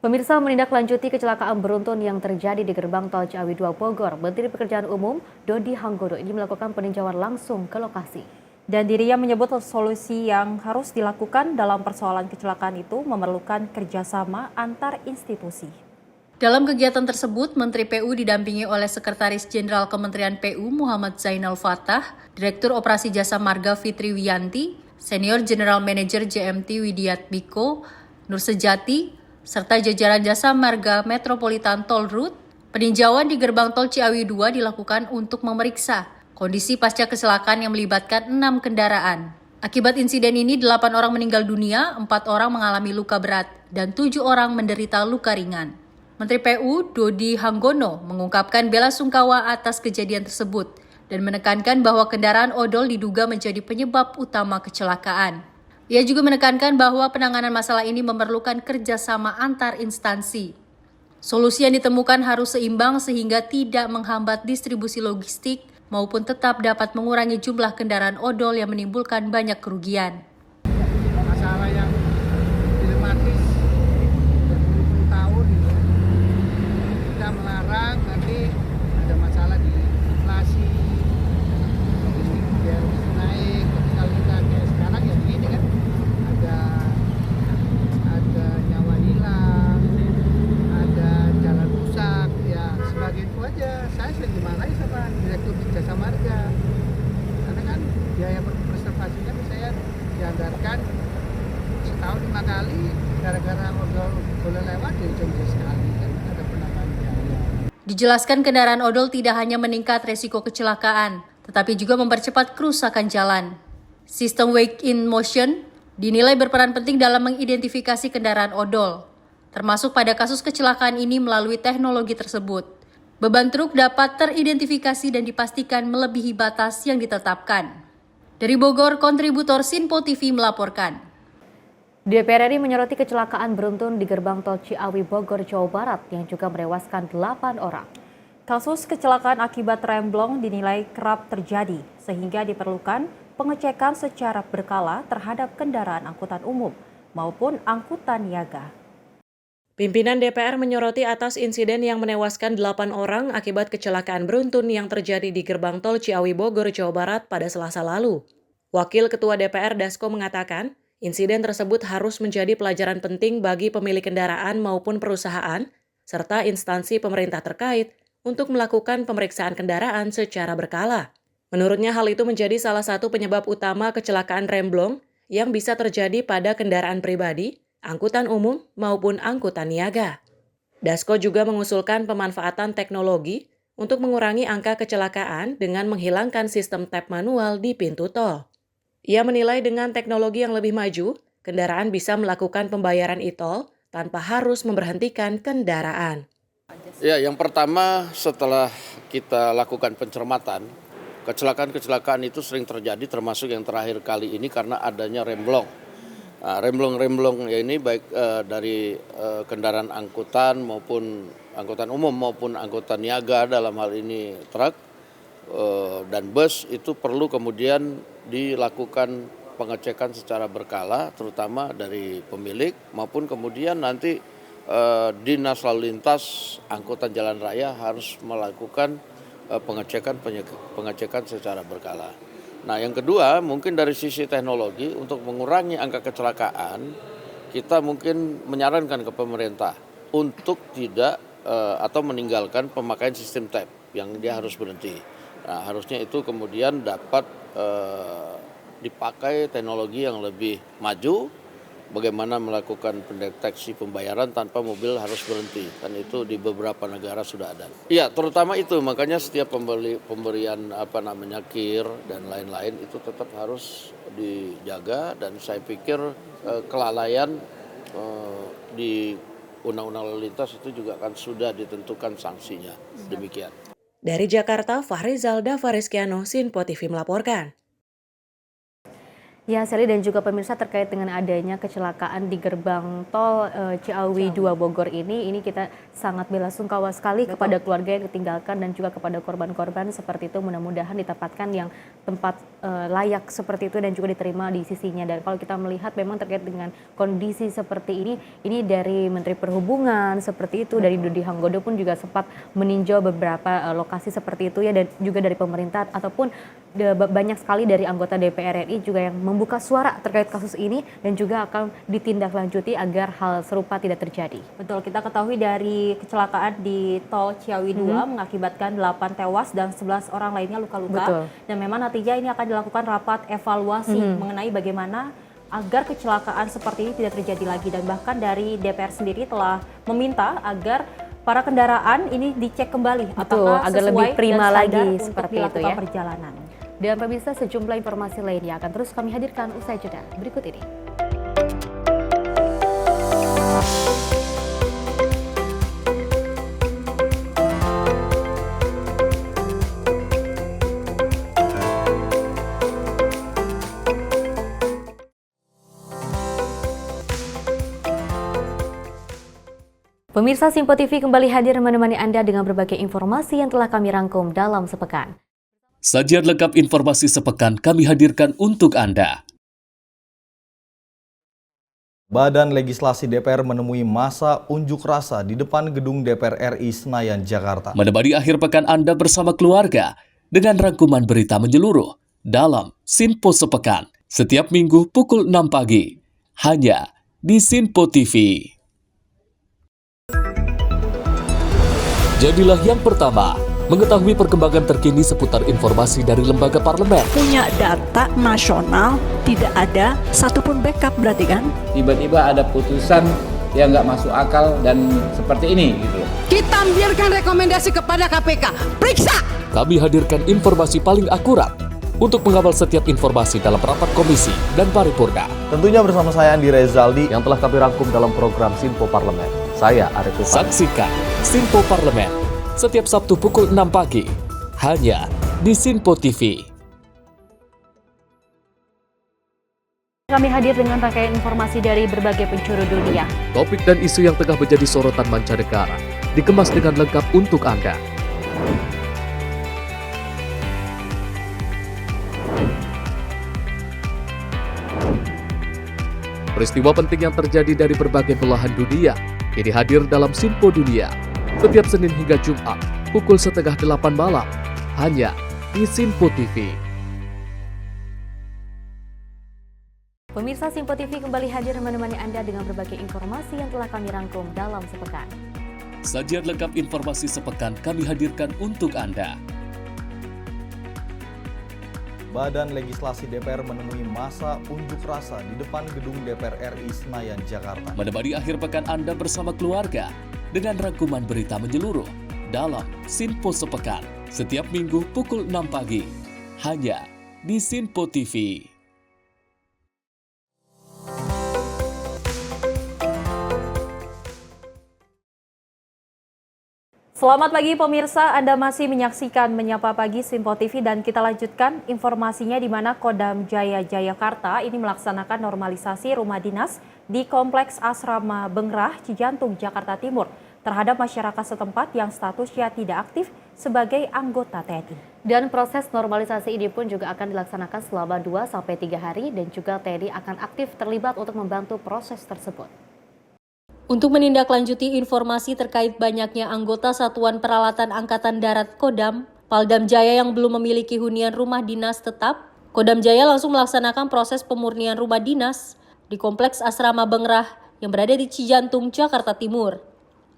A: Pemirsa, menindaklanjuti kecelakaan beruntun yang terjadi di gerbang tol Ciawi 2 Bogor, Menteri Pekerjaan Umum Dodi Hanggono ini melakukan peninjauan langsung ke lokasi.
B: Dan dirinya menyebut solusi yang harus dilakukan dalam persoalan kecelakaan itu memerlukan kerjasama antar institusi.
C: Dalam kegiatan tersebut, Menteri PU didampingi oleh Sekretaris Jenderal Kementerian PU Muhammad Zainal Fatah, Direktur Operasi Jasa Marga Fitri Wiyanti, Senior General Manager JMT Widiat Biko, Nur Sejati, serta jajaran Jasa Marga Metropolitan Toll Route. Peninjauan di gerbang tol Ciawi 2 dilakukan untuk memeriksa kondisi pasca kecelakaan yang melibatkan 6 kendaraan. Akibat insiden ini, 8 orang meninggal dunia, 4 orang mengalami luka berat, dan 7 orang menderita luka ringan. Menteri PU Dodi Hanggono mengungkapkan bela sungkawa atas kejadian tersebut dan menekankan bahwa kendaraan odol diduga menjadi penyebab utama kecelakaan. Ia juga menekankan bahwa penanganan masalah ini memerlukan kerjasama antar instansi. Solusi yang ditemukan harus seimbang sehingga tidak menghambat distribusi logistik maupun tetap dapat mengurangi jumlah kendaraan odol yang menimbulkan banyak kerugian.
S: Masalah yang dilematis dan bertahun kita melarang nanti ada masalah di inflasi, logistik biar naik. Tapi kalau kita kayak sekarang ya begini kan, ada nyawa hilang, ada jalan rusak, ya sebagai itu aja. Saya sering dimarahi sama Direktur Jasa Marga, karena kan biaya preservasinya misalnya dianggarkan setahun 5 kali, gara-gara odol boleh lewat ya cuma sekali kan ada penambahan biaya.
C: Dijelaskan kendaraan odol tidak hanya meningkat resiko kecelakaan, tetapi juga mempercepat kerusakan jalan. Sistem wake in motion dinilai berperan penting dalam mengidentifikasi kendaraan odol, termasuk pada kasus kecelakaan ini melalui teknologi tersebut. Beban truk dapat teridentifikasi dan dipastikan melebihi batas yang ditetapkan. Dari Bogor, kontributor Sinpo TV melaporkan.
A: DPR RI menyoroti kecelakaan beruntun di gerbang tol Ciawi Bogor, Jawa Barat yang juga merewaskan 8 orang.
B: Kasus kecelakaan akibat remblong dinilai kerap terjadi sehingga diperlukan pengecekan secara berkala terhadap kendaraan angkutan umum maupun angkutan niaga.
E: Pimpinan DPR menyoroti atas insiden yang menewaskan 8 orang akibat kecelakaan beruntun yang terjadi di gerbang tol Ciawi Bogor, Jawa Barat pada Selasa lalu. Wakil Ketua DPR Dasko mengatakan, insiden tersebut harus menjadi pelajaran penting bagi pemilik kendaraan maupun perusahaan, serta instansi pemerintah terkait untuk melakukan pemeriksaan kendaraan secara berkala. Menurutnya hal itu menjadi salah satu penyebab utama kecelakaan remblong yang bisa terjadi pada kendaraan pribadi, angkutan umum maupun angkutan niaga. Dasko juga mengusulkan pemanfaatan teknologi untuk mengurangi angka kecelakaan dengan menghilangkan sistem tap manual di pintu tol. Ia menilai dengan teknologi yang lebih maju, kendaraan bisa melakukan pembayaran e-tol tanpa harus memberhentikan kendaraan.
I: Ya, yang pertama setelah kita lakukan pencermatan, kecelakaan-kecelakaan itu sering terjadi termasuk yang terakhir kali ini karena adanya remblong. Nah, remblong ya ini baik dari kendaraan angkutan maupun angkutan umum maupun angkutan niaga dalam hal ini truk dan bus itu perlu kemudian dilakukan pengecekan secara berkala terutama dari pemilik maupun kemudian nanti Dinas Lalu Lintas Angkutan Jalan Raya harus melakukan pengecekan secara berkala. Nah, yang kedua mungkin dari sisi teknologi untuk mengurangi angka kecelakaan, kita mungkin menyarankan ke pemerintah untuk tidak atau meninggalkan pemakaian sistem tap yang dia harus berhenti. Nah, harusnya itu kemudian dapat dipakai teknologi yang lebih maju, bagaimana melakukan pendeteksi pembayaran tanpa mobil harus berhenti. Kan itu di beberapa negara sudah ada. Iya, terutama itu makanya setiap pemberian KIR dan lain-lain itu tetap harus dijaga dan saya pikir kelalaian di Undang-Undang Lalu Lintas itu juga kan sudah ditentukan sanksinya. Demikian.
E: Dari Jakarta, Fahrizal Davarizkiano, Sinpo TV melaporkan.
A: Ya, Sally dan juga pemirsa terkait dengan adanya kecelakaan di gerbang tol Ciawi 2 Bogor ini kita sangat belasungkawa sekali kepada keluarga yang ditinggalkan dan juga kepada korban-korban seperti itu. Mudah-mudahan ditempatkan yang tempat layak seperti itu dan juga diterima di sisinya. Dan kalau kita melihat memang terkait dengan kondisi seperti ini dari Menteri Perhubungan seperti itu, dari Dudi Hanggodo pun juga sempat meninjau beberapa lokasi seperti itu ya, dan juga dari pemerintah ataupun banyak sekali dari anggota DPR RI juga yang membuka suara terkait kasus ini dan juga akan ditindaklanjuti agar hal serupa tidak terjadi.
B: Betul, kita ketahui dari kecelakaan di tol Ciawi 2 mengakibatkan 8 tewas dan 11 orang lainnya luka-luka. Dan memang nantinya ini akan dilakukan rapat evaluasi mengenai bagaimana agar kecelakaan seperti ini tidak terjadi lagi. Dan bahkan dari DPR sendiri telah meminta agar para kendaraan ini dicek kembali apakah
A: agar
B: sesuai
A: lebih prima
B: dan
A: lagi
B: untuk
A: seperti itu
B: dilakukan
A: ya.
B: perjalanan.
A: Dan pemirsa, sejumlah informasi lainnya akan terus kami hadirkan usai jeda berikut ini. Pemirsa, Sinpo TV kembali hadir menemani Anda dengan berbagai informasi yang telah kami rangkum dalam sepekan.
P: Sajian lengkap informasi sepekan kami hadirkan untuk Anda.
Q: Badan Legislasi DPR menemui masa unjuk rasa di depan gedung DPR RI Senayan, Jakarta.
P: Menemani akhir pekan Anda bersama keluarga dengan rangkuman berita menyeluruh dalam Sinpo Sepekan setiap minggu pukul 6 pagi hanya di Sinpo TV. Jadilah yang pertama mengetahui perkembangan terkini seputar informasi dari lembaga parlemen.
H: Punya data nasional, tidak ada satupun backup berarti kan?
T: Tiba-tiba ada putusan yang nggak masuk akal dan seperti ini gitu loh.
H: Kita biarkan rekomendasi kepada KPK. Periksa!
P: Kami hadirkan informasi paling akurat untuk mengawal setiap informasi dalam rapat komisi dan paripurna.
Q: Tentunya bersama saya Andi Rezaldi yang telah kami rangkum dalam program Sinpo Parlemen. Saya Arif Rifani.
P: Saksikan Sinpo Parlemen setiap Sabtu pukul 6 pagi hanya di Sinpo TV.
B: Kami hadir dengan rangkaian informasi dari berbagai penjuru dunia.
P: Topik dan isu yang tengah menjadi sorotan mancanegara dikemas dengan lengkap untuk Anda. Peristiwa penting yang terjadi dari berbagai belahan dunia ini hadir dalam Sinpo Dunia setiap Senin hingga Jumat pukul 7:30 malam hanya di Sinpo TV.
A: Pemirsa Sinpo TV kembali hadir menemani Anda dengan berbagai informasi yang telah kami rangkum dalam sepekan.
P: Sajian lengkap informasi sepekan kami hadirkan untuk Anda.
Q: Badan Legislasi DPR menemui masa unjuk rasa di depan gedung DPR RI Senayan, Jakarta.
P: Menemani akhir pekan Anda bersama keluarga dengan rangkuman berita menyeluruh dalam Sinpo Sepekan setiap minggu pukul 6 pagi hanya di Sinpo TV.
B: Selamat pagi pemirsa, Anda masih menyaksikan Menyapa Pagi Sinpo TV dan kita lanjutkan informasinya di mana Kodam Jaya Jayakarta ini melaksanakan normalisasi rumah dinas di Kompleks Asrama Bengrah, Cijantung, Jakarta Timur terhadap masyarakat setempat yang statusnya tidak aktif sebagai anggota TNI.
A: Dan proses normalisasi ini pun juga akan dilaksanakan selama 2-3 hari dan juga TNI akan aktif terlibat untuk membantu proses tersebut.
C: Untuk menindaklanjuti informasi terkait banyaknya anggota Satuan Peralatan Angkatan Darat Kodam, Paldam Jaya yang belum memiliki hunian rumah dinas tetap, Kodam Jaya langsung melaksanakan proses pemurnian rumah dinas di Kompleks Asrama Bengrah yang berada di Cijantung, Jakarta Timur.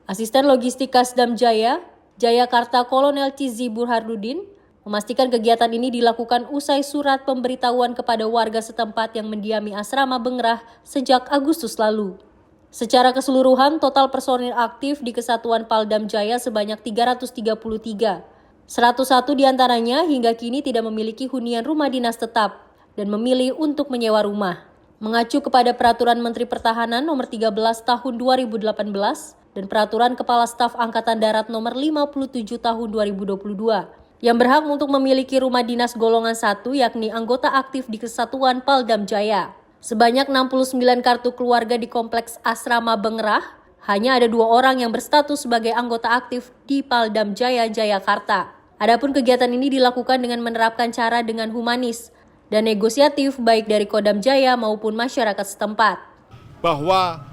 C: Asisten Logistik Kasdam Jaya, Jayakarta Kolonel Tizi Burhanuddin, memastikan kegiatan ini dilakukan usai surat pemberitahuan kepada warga setempat yang mendiami Asrama Bengrah sejak Agustus lalu. Secara keseluruhan, total personil aktif di Kesatuan Paldam Jaya sebanyak 333. 101 diantaranya hingga kini tidak memiliki hunian rumah dinas tetap dan memilih untuk menyewa rumah. Mengacu kepada Peraturan Menteri Pertahanan Nomor 13 Tahun 2018 dan Peraturan Kepala Staf Angkatan Darat Nomor 57 Tahun 2022, yang berhak untuk memiliki rumah dinas golongan 1 yakni anggota aktif di Kesatuan Paldam Jaya. Sebanyak 69 kartu keluarga di Kompleks Asrama Bengrah, hanya ada 2 orang yang berstatus sebagai anggota aktif di Paldam Jaya Jayakarta. Adapun kegiatan ini dilakukan dengan menerapkan cara dengan humanis dan negosiatif baik dari Kodam Jaya maupun masyarakat setempat.
U: Bahwa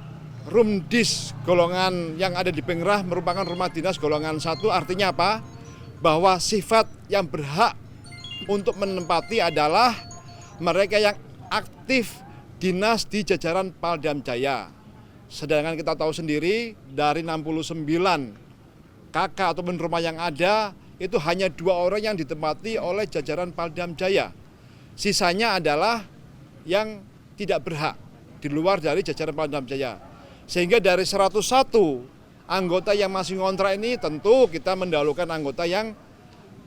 U: Rumdis golongan yang ada di Bengrah merupakan rumah dinas golongan 1, artinya apa? Bahwa sifat yang berhak untuk menempati adalah mereka yang aktif dinas di jajaran Paldam Jaya. Sedangkan kita tahu sendiri dari 69 KK ataupun rumah yang ada itu hanya 2 orang yang ditempati oleh jajaran Paldam Jaya. Sisanya adalah yang tidak berhak di luar dari jajaran Paldam Jaya. Sehingga dari 101 anggota yang masih ngontrak ini tentu kita mendahulukan anggota yang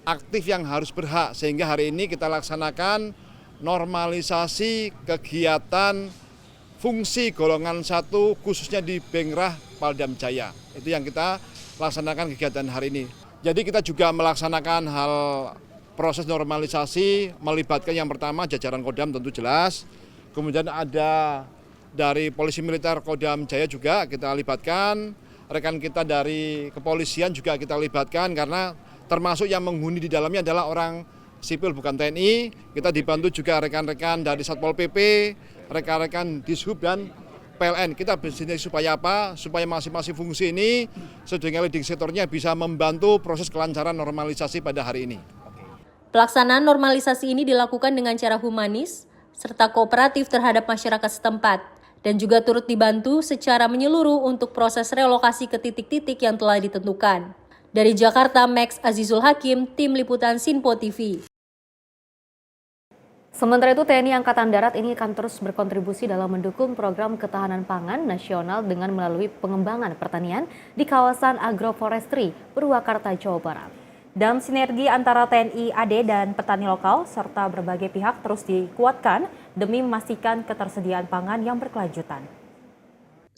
U: aktif yang harus berhak. Sehingga hari ini kita laksanakan normalisasi kegiatan fungsi golongan 1 khususnya di Bengrah Paldam Jaya. Itu yang kita laksanakan kegiatan hari ini. Jadi kita juga melaksanakan hal proses normalisasi melibatkan yang pertama jajaran Kodam tentu jelas. Kemudian ada dari Polisi Militer Kodam Jaya juga kita libatkan. Rekan kita dari kepolisian juga kita libatkan karena termasuk yang menghuni di dalamnya adalah orang sipil bukan TNI, kita dibantu juga rekan-rekan dari Satpol PP, rekan-rekan Dishub dan PLN. Kita bersini supaya apa? Supaya masing-masing fungsi ini sedang leading sektornya bisa membantu proses kelancaran normalisasi pada hari ini.
C: Pelaksanaan normalisasi ini dilakukan dengan cara humanis serta kooperatif terhadap masyarakat setempat dan juga turut dibantu secara menyeluruh untuk proses relokasi ke titik-titik yang telah ditentukan. Dari Jakarta, Max Azizul Hakim, Tim Liputan Sinpo TV.
A: Sementara itu, TNI Angkatan Darat ini akan terus berkontribusi dalam mendukung program ketahanan pangan nasional dengan melalui pengembangan pertanian di kawasan agroforestry Purwakarta, Jawa Barat.
B: Dan sinergi antara TNI AD dan petani lokal serta berbagai pihak terus dikuatkan demi memastikan ketersediaan pangan yang berkelanjutan.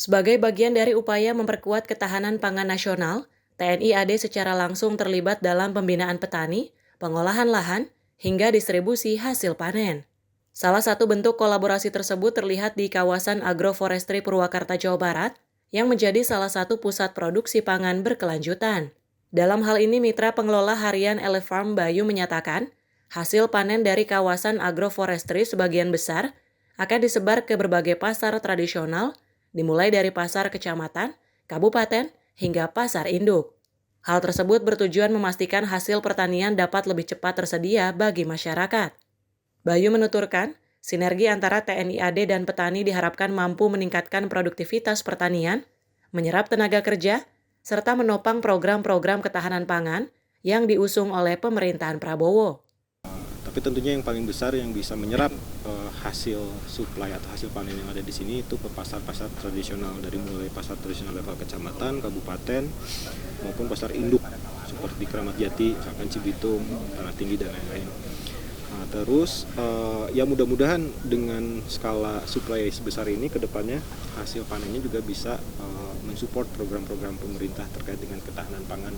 E: Sebagai bagian dari upaya memperkuat ketahanan pangan nasional, TNI AD secara langsung terlibat dalam pembinaan petani, pengolahan lahan, hingga distribusi hasil panen. Salah satu bentuk kolaborasi tersebut terlihat di kawasan agroforestry Purwakarta, Jawa Barat, yang menjadi salah satu pusat produksi pangan berkelanjutan. Dalam hal ini, mitra pengelola harian Elefarm Bayu menyatakan, hasil panen dari kawasan agroforestry sebagian besar akan disebar ke berbagai pasar tradisional, dimulai dari pasar kecamatan, kabupaten, hingga pasar induk. Hal tersebut bertujuan memastikan hasil pertanian dapat lebih cepat tersedia bagi masyarakat. Bayu menuturkan, sinergi antara TNI AD dan petani diharapkan mampu meningkatkan produktivitas pertanian, menyerap tenaga kerja, serta menopang program-program ketahanan pangan yang diusung oleh pemerintahan Prabowo.
D: Tapi tentunya yang paling besar yang bisa menyerap hasil suplai atau hasil panen yang ada di sini itu ke pasar-pasar tradisional, dari mulai pasar tradisional level kecamatan, kabupaten, maupun pasar induk seperti Kramat Jati, misalkan Cibitung, Tanah Tinggi, dan lain-lain. Nah, terus ya mudah-mudahan dengan skala suplai sebesar ini ke depannya hasil panennya juga bisa mensupport program-program pemerintah terkait dengan ketahanan pangan.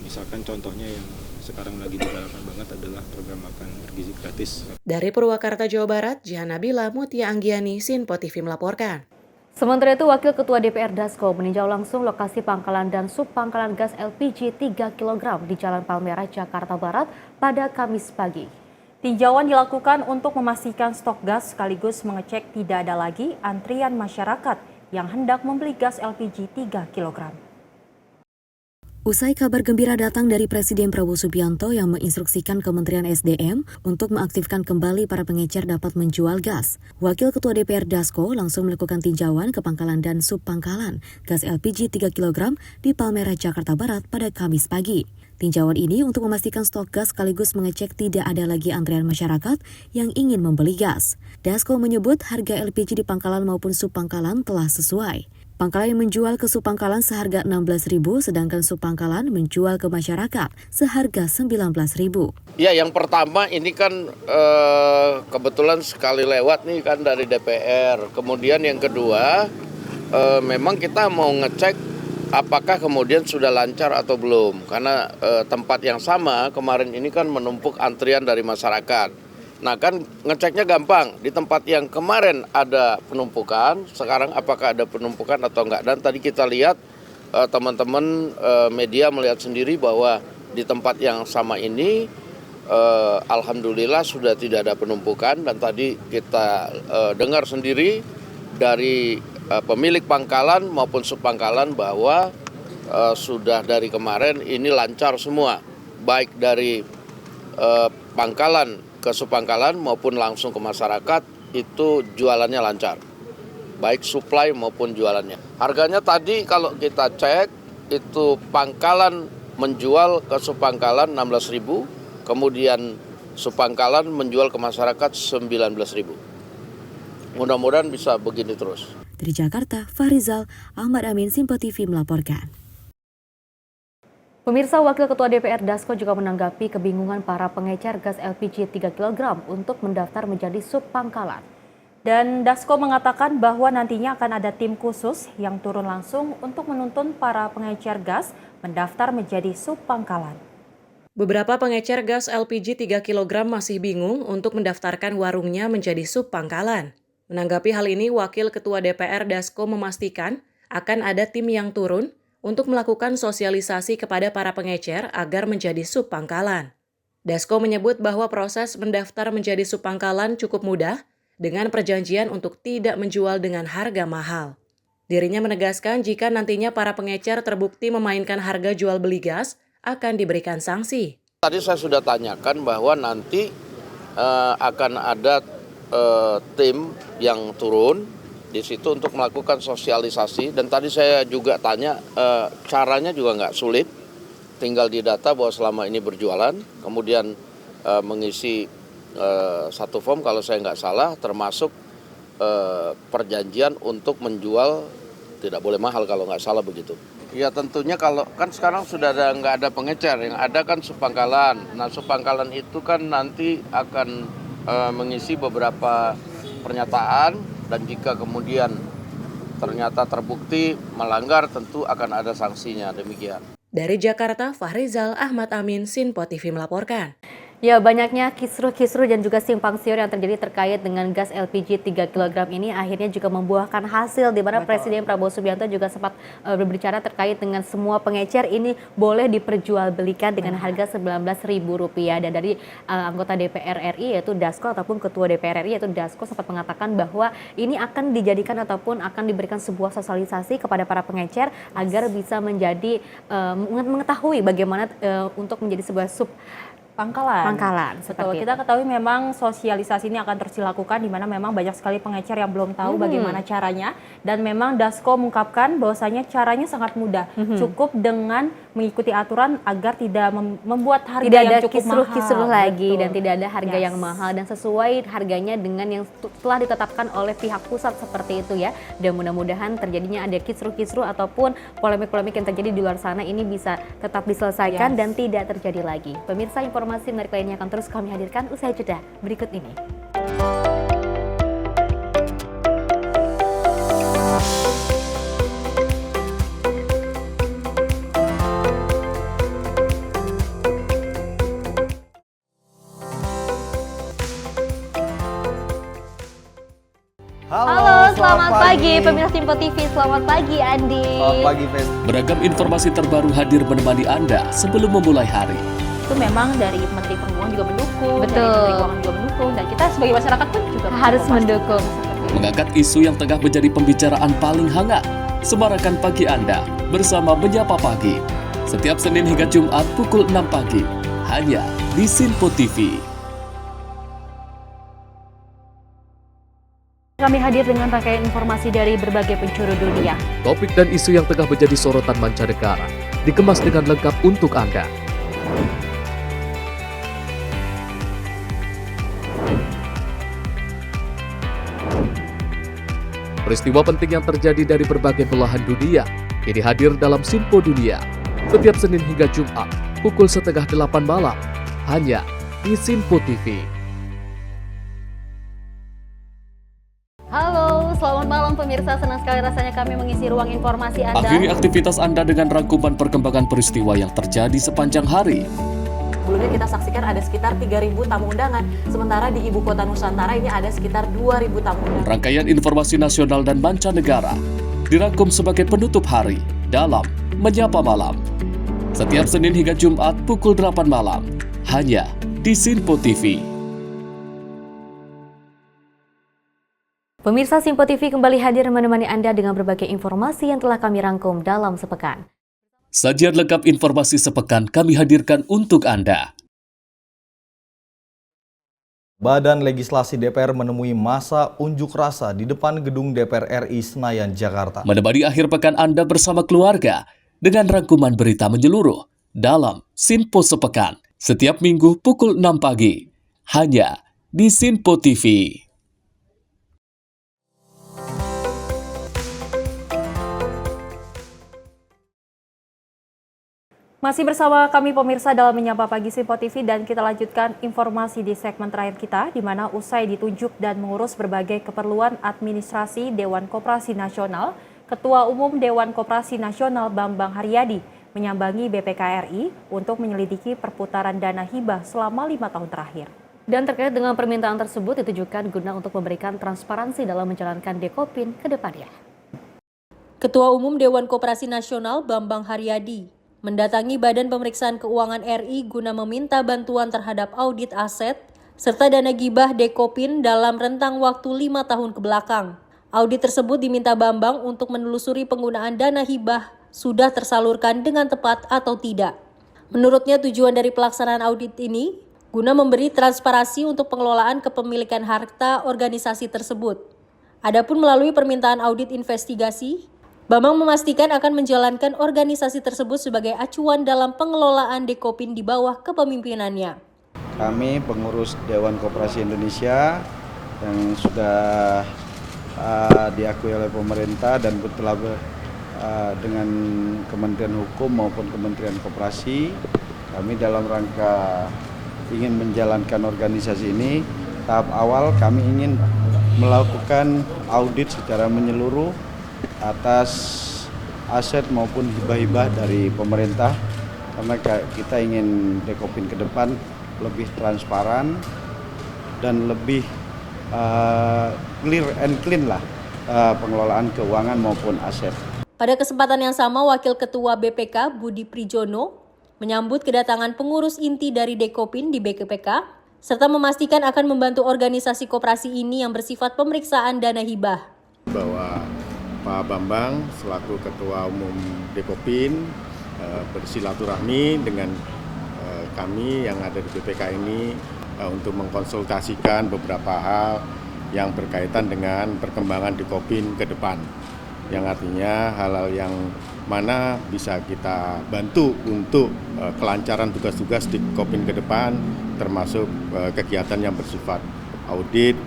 D: Misalkan contohnya yang sekarang lagi digalakan banget adalah program makan bergizi gratis.
E: Dari Purwakarta, Jawa Barat, Jihan Nabila, Mutia Anggiani, Sinpo TV melaporkan.
A: Sementara itu, Wakil Ketua DPR Dasko meninjau langsung lokasi pangkalan dan subpangkalan gas LPG 3 kg di Jalan Palmerah, Jakarta Barat pada Kamis pagi.
B: Tinjauan dilakukan untuk memastikan stok gas sekaligus mengecek tidak ada lagi antrian masyarakat yang hendak membeli gas LPG 3 kg.
N: Usai kabar gembira datang dari Presiden Prabowo Subianto yang menginstruksikan Kementerian SDM untuk mengaktifkan kembali para pengecer dapat menjual gas, Wakil Ketua DPR Dasko langsung melakukan tinjauan ke pangkalan dan subpangkalan gas LPG 3 kg di Palmerah, Jakarta Barat pada Kamis pagi. Tinjauan ini untuk memastikan stok gas sekaligus mengecek tidak ada lagi antrean masyarakat yang ingin membeli gas. Dasko menyebut harga LPG di pangkalan maupun subpangkalan telah sesuai. Pangkalan yang menjual ke subpangkalan seharga Rp16.000, sedangkan subpangkalan menjual ke masyarakat seharga Rp19.000.
I: Ya, yang pertama ini kan kebetulan sekali lewat nih kan dari DPR. Kemudian yang kedua, memang kita mau ngecek apakah kemudian sudah lancar atau belum. Karena tempat yang sama kemarin ini kan menumpuk antrian dari masyarakat. Nah kan ngeceknya gampang, di tempat yang kemarin ada penumpukan, sekarang apakah ada penumpukan atau enggak. Dan tadi kita lihat teman-teman media melihat sendiri bahwa di tempat yang sama ini alhamdulillah sudah tidak ada penumpukan. Dan tadi kita dengar sendiri dari pemilik pangkalan maupun subpangkalan bahwa sudah dari kemarin ini lancar semua, baik dari pangkalan ke subpangkalan maupun langsung ke masyarakat itu jualannya lancar, baik suplai maupun jualannya. Harganya tadi kalau kita cek itu pangkalan menjual ke subpangkalan Rp16.000, kemudian subpangkalan menjual ke masyarakat Rp19.000. Mudah-mudahan bisa begini terus.
N: Dari Jakarta, Farizal, Ahmad Amin, Simpo TV melaporkan.
A: Pemirsa, Wakil Ketua DPR Dasko juga menanggapi kebingungan para pengecer gas LPG 3 kg untuk mendaftar menjadi subpangkalan.
B: Dan Dasko mengatakan bahwa nantinya akan ada tim khusus yang turun langsung untuk menuntun para pengecer gas mendaftar menjadi subpangkalan.
E: Beberapa pengecer gas LPG 3 kg masih bingung untuk mendaftarkan warungnya menjadi subpangkalan. Menanggapi hal ini, Wakil Ketua DPR Dasko memastikan akan ada tim yang turun untuk melakukan sosialisasi kepada para pengecer agar menjadi subpangkalan. Dasko menyebut bahwa proses mendaftar menjadi subpangkalan cukup mudah dengan perjanjian untuk tidak menjual dengan harga mahal. Dirinya menegaskan jika nantinya para pengecer terbukti memainkan harga jual beli gas, akan diberikan sanksi.
I: Tadi saya sudah tanyakan bahwa nanti akan ada tim yang turun di situ untuk melakukan sosialisasi. Dan tadi saya juga tanya, caranya juga nggak sulit, tinggal didata bahwa selama ini berjualan, kemudian mengisi satu form kalau saya nggak salah, termasuk perjanjian untuk menjual tidak boleh mahal kalau nggak salah begitu. Ya tentunya kalau kan sekarang sudah nggak ada pengecer, yang ada kan subpangkalan. Nah subpangkalan itu kan nanti akan mengisi beberapa pernyataan dan jika kemudian ternyata terbukti melanggar tentu akan ada sanksinya, demikian.
E: Dari Jakarta, Fahrizal Ahmad Amin, Sinpo TV melaporkan.
A: Ya, banyaknya kisruh-kisruh dan juga simpang siur yang terjadi terkait dengan gas LPG 3 kg ini akhirnya juga membuahkan hasil di mana Presiden Prabowo Subianto juga sempat berbicara terkait dengan semua pengecer ini boleh diperjualbelikan dengan harga Rp19.000 dan dari anggota DPR RI yaitu Dasko ataupun Ketua DPR RI yaitu Dasko sempat mengatakan bahwa ini akan dijadikan ataupun akan diberikan sebuah sosialisasi kepada para pengecer agar bisa menjadi mengetahui bagaimana untuk menjadi sebuah Pangkalan.
B: Betul. Kita ketahui memang sosialisasi ini akan terus dilakukan di mana memang banyak sekali pengecer yang belum tahu bagaimana caranya dan memang Dasko mengungkapkan bahwasanya caranya sangat mudah. Cukup dengan mengikuti aturan agar tidak membuat harga
A: tidak
B: yang
A: ada
B: cukup
A: kisruh-kisruh
B: mahal.
A: lagi
B: Betul.
A: dan tidak ada harga yang mahal dan sesuai harganya dengan yang telah ditetapkan oleh pihak pusat seperti itu ya. Dan mudah-mudahan terjadinya ada kisruh-kisruh ataupun polemik-polemik yang terjadi di luar sana ini bisa tetap diselesaikan dan tidak terjadi lagi. Pemirsa, informasi menarik lainnya akan terus kami hadirkan usai jeda berikut ini. Halo, selamat pagi pemirsa Simpo TV. Selamat pagi Andi.
Q: Selamat pagi, Fen.
P: Beragam informasi terbaru hadir menemani Anda sebelum memulai hari.
B: Itu memang dari Menteri Perhubungan juga mendukung,
A: Betul.
B: dari Menteri Keuangan juga mendukung, dan kita sebagai masyarakat pun juga
A: Harus mendukung.
P: Mengangkat isu yang tengah menjadi pembicaraan paling hangat. Semarakan pagi Anda bersama Menyapa Pagi. Setiap Senin hingga Jumat pukul 6 pagi. Hanya di Sinpo TV.
B: Kami hadir dengan rangkaian informasi dari berbagai penjuru dunia.
P: Topik dan isu yang tengah menjadi sorotan mancanegara dikemas dengan lengkap untuk Anda. Peristiwa penting yang terjadi dari berbagai belahan dunia kini hadir dalam Sinpo Dunia. Setiap Senin hingga Jumat pukul 7:30 malam hanya di Sinpo TV.
A: Halo, selamat malam pemirsa. Senang sekali rasanya kami mengisi ruang informasi Anda.
P: Akhiri aktivitas Anda dengan rangkuman perkembangan peristiwa yang terjadi sepanjang hari.
E: Sebelumnya kita saksikan ada sekitar 3.000 tamu undangan, sementara di Ibu Kota Nusantara ini ada sekitar 2.000 tamu undangan.
P: Rangkaian informasi nasional dan mancanegara dirangkum sebagai penutup hari dalam Menyapa Malam. Setiap Senin hingga Jumat pukul 8 malam, hanya di Sinpo TV.
A: Pemirsa Simpo TV kembali hadir menemani Anda dengan berbagai informasi yang telah kami rangkum dalam sepekan.
P: Sajian lengkap informasi sepekan kami hadirkan untuk Anda.
Q: Badan Legislasi DPR menemui masa unjuk rasa di depan gedung DPR RI Senayan, Jakarta.
P: Menemani akhir pekan Anda bersama keluarga dengan rangkuman berita menyeluruh dalam Sinpo Sepekan. Setiap minggu pukul 6 pagi, hanya di Sinpo TV.
B: Masih bersama kami pemirsa dalam Menyapa Pagi Sinpo TV dan kita lanjutkan informasi di segmen terakhir kita di mana usai ditunjuk dan mengurus berbagai keperluan administrasi Dewan Koperasi Nasional, Ketua Umum Dewan Koperasi Nasional Bambang Haryadi menyambangi BPKRI untuk menyelidiki perputaran dana hibah selama 5 tahun terakhir.
A: Dan terkait dengan permintaan tersebut ditujukan guna untuk memberikan transparansi dalam menjalankan Dekopin ke depannya.
C: Ketua Umum Dewan Koperasi Nasional Bambang Haryadi mendatangi Badan Pemeriksaan Keuangan RI guna meminta bantuan terhadap audit aset serta dana gibah Dekopin dalam rentang waktu 5 tahun ke belakang. Audit tersebut diminta Bambang untuk menelusuri penggunaan dana hibah sudah tersalurkan dengan tepat atau tidak. Menurutnya tujuan dari pelaksanaan audit ini guna memberi transparansi untuk pengelolaan kepemilikan harta organisasi tersebut. Adapun melalui permintaan audit investigasi, Bambang memastikan akan menjalankan organisasi tersebut sebagai acuan dalam pengelolaan Dekopin di bawah kepemimpinannya.
G: kami pengurus Dewan Koperasi Indonesia yang sudah diakui oleh pemerintah dan telah dengan Kementerian Hukum maupun Kementerian Koperasi, kami dalam rangka ingin menjalankan organisasi ini. Tahap awal kami ingin melakukan audit secara menyeluruh atas aset maupun hibah-hibah dari pemerintah, karena kita ingin Dekopin ke depan lebih transparan dan lebih clear and clean lah pengelolaan keuangan maupun aset.
C: Pada kesempatan yang sama, Wakil Ketua BPK Budi Prijono menyambut kedatangan pengurus inti dari Dekopin di BKPK, serta memastikan akan membantu organisasi koperasi ini yang bersifat pemeriksaan dana hibah.
V: Bahwa Pak Bambang selaku Ketua Umum Dekopin bersilaturahmi dengan kami yang ada di BPK ini untuk mengkonsultasikan beberapa hal yang berkaitan dengan perkembangan Dekopin ke depan. Yang artinya hal-hal yang mana bisa kita bantu untuk kelancaran tugas-tugas Dekopin ke depan, termasuk kegiatan yang bersifat audit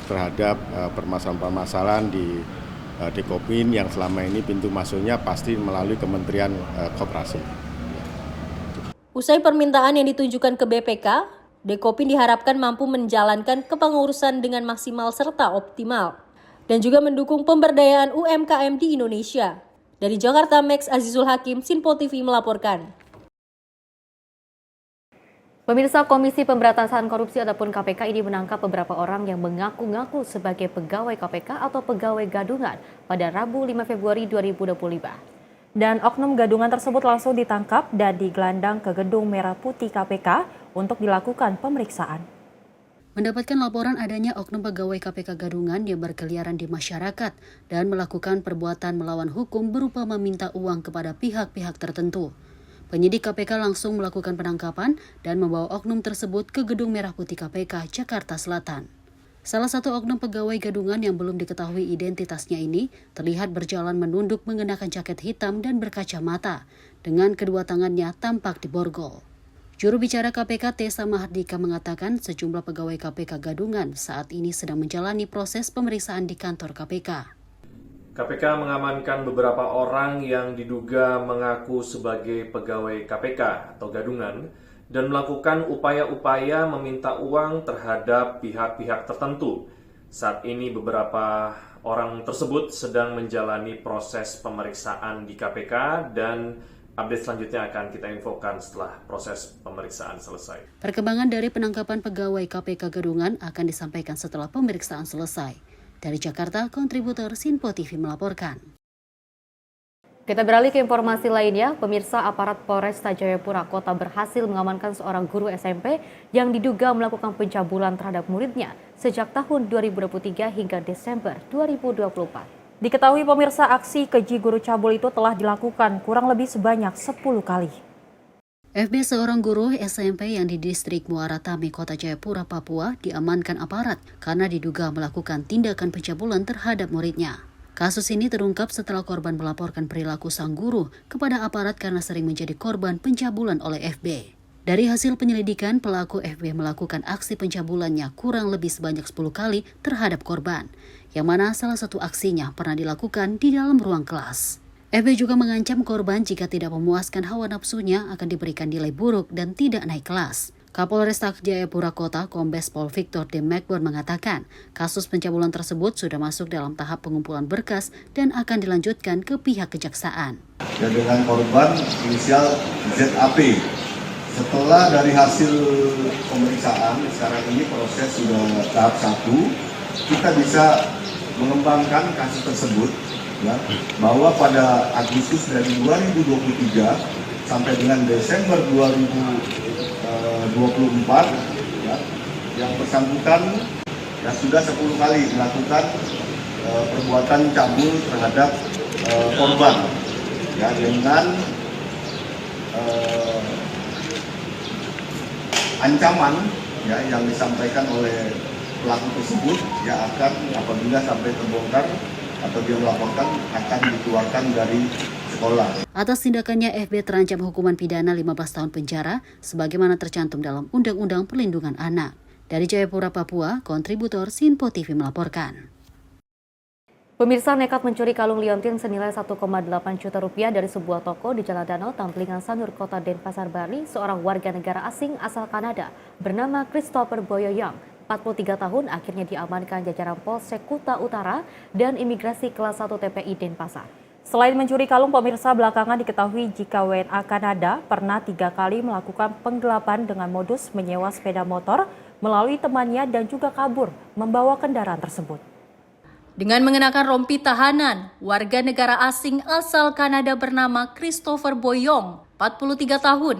V: terhadap permasalahan-permasalahan di Dekopin yang selama ini pintu masuknya pasti melalui Kementerian Koperasi.
C: Usai permintaan yang ditunjukkan ke BPK, Dekopin diharapkan mampu menjalankan kepengurusan dengan maksimal serta optimal, dan juga mendukung pemberdayaan UMKM di Indonesia. Dari Jakarta, Max Azizul Hakim, Sinpo TV melaporkan.
A: Pemirsa, Komisi Pemberantasan Korupsi ataupun KPK ini menangkap beberapa orang yang mengaku-ngaku sebagai pegawai KPK atau pegawai gadungan pada Rabu 5 Februari 2025.
B: Dan oknum gadungan tersebut langsung ditangkap dan digelandang ke Gedung Merah Putih KPK untuk dilakukan pemeriksaan.
W: Mendapatkan laporan adanya oknum pegawai KPK gadungan yang berkeliaran di masyarakat dan melakukan perbuatan melawan hukum berupa meminta uang kepada pihak-pihak tertentu. Penyidik KPK langsung melakukan penangkapan dan membawa oknum tersebut ke Gedung Merah Putih KPK, Jakarta Selatan. Salah satu oknum pegawai gadungan yang belum diketahui identitasnya ini terlihat berjalan menunduk mengenakan jaket hitam dan berkacamata, dengan kedua tangannya tampak diborgol. Juru bicara KPK Tessa Mahardika mengatakan sejumlah pegawai KPK gadungan saat ini sedang menjalani proses pemeriksaan di kantor KPK.
X: KPK mengamankan beberapa orang yang diduga mengaku sebagai pegawai KPK atau gadungan dan melakukan upaya-upaya meminta uang terhadap pihak-pihak tertentu. Saat ini beberapa orang tersebut sedang menjalani proses pemeriksaan di KPK dan update selanjutnya akan kita infokan setelah proses pemeriksaan selesai.
W: Perkembangan dari penangkapan pegawai KPK gadungan akan disampaikan setelah pemeriksaan selesai. Dari Jakarta, kontributor Sinpo TV melaporkan.
A: Kita beralih ke informasi lainnya. Pemirsa, aparat Polresta Jayapura Kota berhasil mengamankan seorang guru SMP yang diduga melakukan pencabulan terhadap muridnya sejak tahun 2023 hingga Desember 2024.
B: Diketahui pemirsa, aksi keji guru cabul itu telah dilakukan kurang lebih sebanyak 10 kali.
W: FB, seorang guru SMP yang di distrik Muara Tami, Kota Jayapura, Papua, diamankan aparat karena diduga melakukan tindakan pencabulan terhadap muridnya. Kasus ini terungkap setelah korban melaporkan perilaku sang guru kepada aparat karena sering menjadi korban pencabulan oleh FB. Dari hasil penyelidikan, pelaku FB melakukan aksi pencabulannya kurang lebih sebanyak 10 kali terhadap korban, yang mana salah satu aksinya pernah dilakukan di dalam ruang kelas. FB juga mengancam korban jika tidak memuaskan hawa nafsunya akan diberikan nilai buruk dan tidak naik kelas. Kapolresta Jayapura Kota, Kombes Pol Victor D. McBurn mengatakan, kasus pencabulan tersebut sudah masuk dalam tahap pengumpulan berkas dan akan dilanjutkan ke pihak kejaksaan.
Y: Ya, dengan korban inisial ZAP. Setelah dari hasil pemeriksaan, sekarang ini proses sudah tahap 1, kita bisa mengembangkan kasus tersebut, ya, bahwa pada Agustus dari 2023 sampai dengan Desember 2024, ya, yang bersangkutan ya, sudah 10 kali melakukan perbuatan cabul terhadap korban, ya, dengan ancaman ya yang disampaikan oleh pelaku tersebut ya akan apabila sampai terbongkar atau dia melaporkan akan dikeluarkan dari sekolah.
W: Atas tindakannya, FB terancam hukuman pidana 15 tahun penjara sebagaimana tercantum dalam Undang-Undang Perlindungan Anak. Dari Jayapura, Papua, kontributor Sinpo TV melaporkan.
A: Pemirsa nekat mencuri kalung liontin senilai 1,8 juta rupiah dari sebuah toko di Jalan Danau, Tamblingan Sanur, Kota Denpasar, Bali, seorang warga negara asing asal Kanada bernama Christopher Boyoyang, 43 tahun, akhirnya diamankan jajaran Polsek Kuta Utara dan Imigrasi Kelas 1 TPI Denpasar.
B: Selain mencuri kalung, pemirsa belakangan diketahui jika WNA Kanada pernah 3 kali melakukan penggelapan dengan modus menyewa sepeda motor melalui temannya dan juga kabur membawa kendaraan tersebut.
C: Dengan mengenakan rompi tahanan, warga negara asing asal Kanada bernama Christopher Boyong, 43 tahun,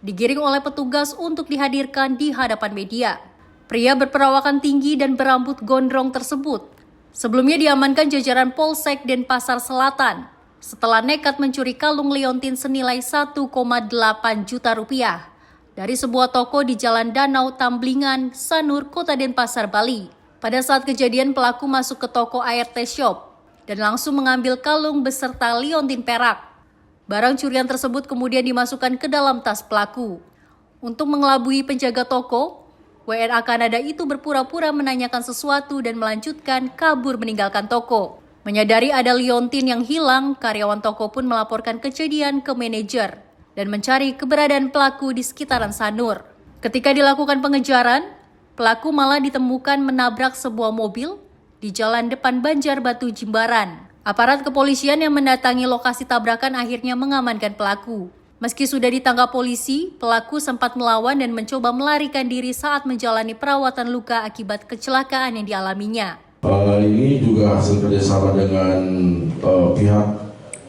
C: digiring oleh petugas untuk dihadirkan di hadapan media. Pria berperawakan tinggi dan berambut gondrong tersebut sebelumnya diamankan jajaran Polsek Denpasar Selatan setelah nekat mencuri kalung liontin senilai 1,8 juta rupiah dari sebuah toko di Jalan Danau, Tamblingan, Sanur, Kota Denpasar, Bali. Pada saat kejadian, pelaku masuk ke toko ART Shop dan langsung mengambil kalung beserta liontin perak. Barang curian tersebut kemudian dimasukkan ke dalam tas pelaku. Untuk mengelabui penjaga toko, WNA Kanada itu berpura-pura menanyakan sesuatu dan melanjutkan kabur meninggalkan toko. Menyadari ada liontin yang hilang, karyawan toko pun melaporkan kejadian ke manajer dan mencari keberadaan pelaku di sekitaran Sanur. Ketika dilakukan pengejaran, pelaku malah ditemukan menabrak sebuah mobil di jalan depan Banjarbatu, Jimbaran. Aparat kepolisian yang mendatangi lokasi tabrakan akhirnya mengamankan pelaku. Meski sudah ditangkap polisi, pelaku sempat melawan dan mencoba melarikan diri saat menjalani perawatan luka akibat kecelakaan yang dialaminya.
J: Ini juga hasil kerjasama dengan pihak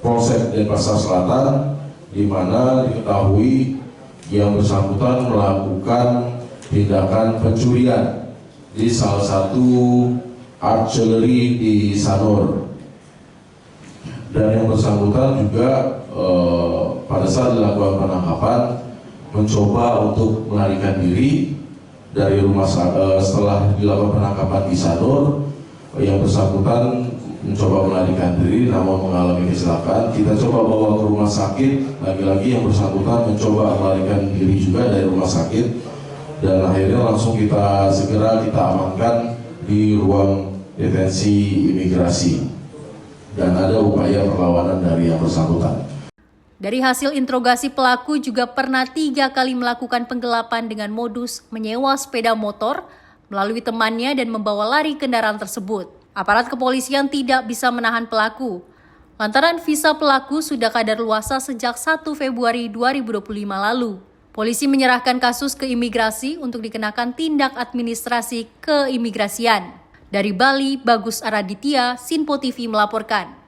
J: Polsek Denpasar Selatan, di mana diketahui yang bersangkutan melakukan tindakan pencurian di salah satu archery di Sanur, dan yang bersangkutan juga pada saat dilakukan penangkapan mencoba untuk melarikan diri dari rumah. Setelah dilakukan penangkapan di Sanur, yang bersangkutan mencoba melarikan diri namun mengalami kecelakaan. Kita coba bawa ke rumah sakit, lagi-lagi yang bersangkutan mencoba melarikan diri juga dari rumah sakit. Dan akhirnya langsung segera kita amankan di ruang detensi imigrasi. Dan ada upaya perlawanan dari yang bersangkutan.
C: Dari hasil interogasi, pelaku juga pernah 3 kali melakukan penggelapan dengan modus menyewa sepeda motor melalui temannya dan membawa lari kendaraan tersebut. Aparat kepolisian tidak bisa menahan pelaku lantaran visa pelaku sudah kadaluarsa sejak 1 Februari 2025 lalu. Polisi menyerahkan kasus ke imigrasi untuk dikenakan tindak administrasi keimigrasian. Dari Bali, Bagus Araditya, Sinpo TV melaporkan.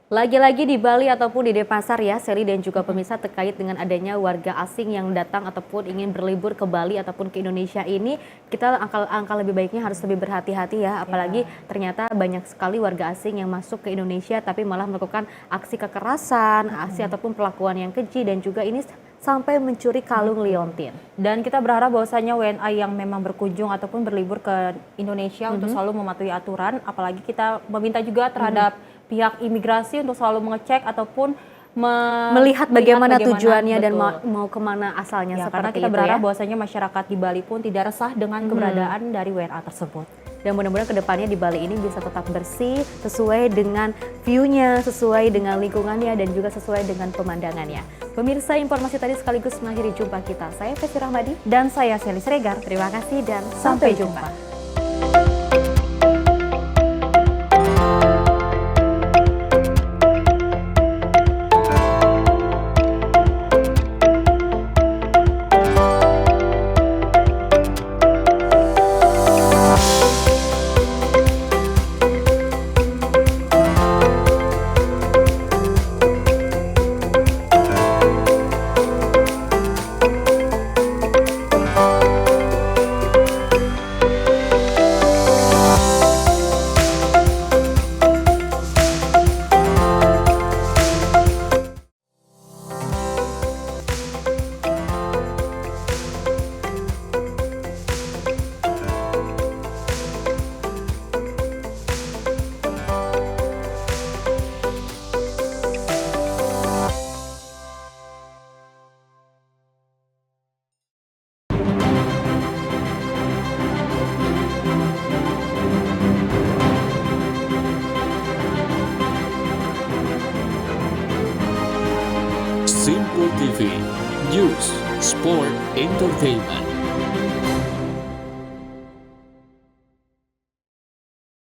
A: Lagi-lagi di Bali ataupun di Denpasar ya, Seli dan juga pemirsa, terkait dengan adanya warga asing yang datang ataupun ingin berlibur ke Bali ataupun ke Indonesia ini, kita angka lebih baiknya harus lebih berhati-hati ya, apalagi ternyata banyak sekali warga asing yang masuk ke Indonesia tapi malah melakukan aksi kekerasan, aksi ataupun perlakuan yang keji, dan juga ini sampai mencuri kalung liontin.
B: Dan kita berharap bahwasanya WNA yang memang berkunjung ataupun berlibur ke Indonesia untuk selalu mematuhi aturan, apalagi kita meminta juga terhadap pihak imigrasi untuk selalu mengecek ataupun
A: melihat bagaimana tujuannya dan mau kemana asalnya,
B: ya,
A: seperti
B: karena kita
A: itu
B: berharap
A: ya.
B: bahwasanya masyarakat di Bali pun tidak resah dengan keberadaan dari WNA tersebut.
A: Dan mudah-mudahan kedepannya di Bali ini bisa tetap bersih, sesuai dengan view-nya, sesuai dengan lingkungannya, dan juga sesuai dengan pemandangannya. Pemirsa, informasi tadi sekaligus mengakhiri jumpa kita. Saya Festi Rahmadi
B: dan saya Seli Sregar.
A: Terima kasih dan
B: Sampai jumpa.
P: Simple TV, News, Sport, Entertainment.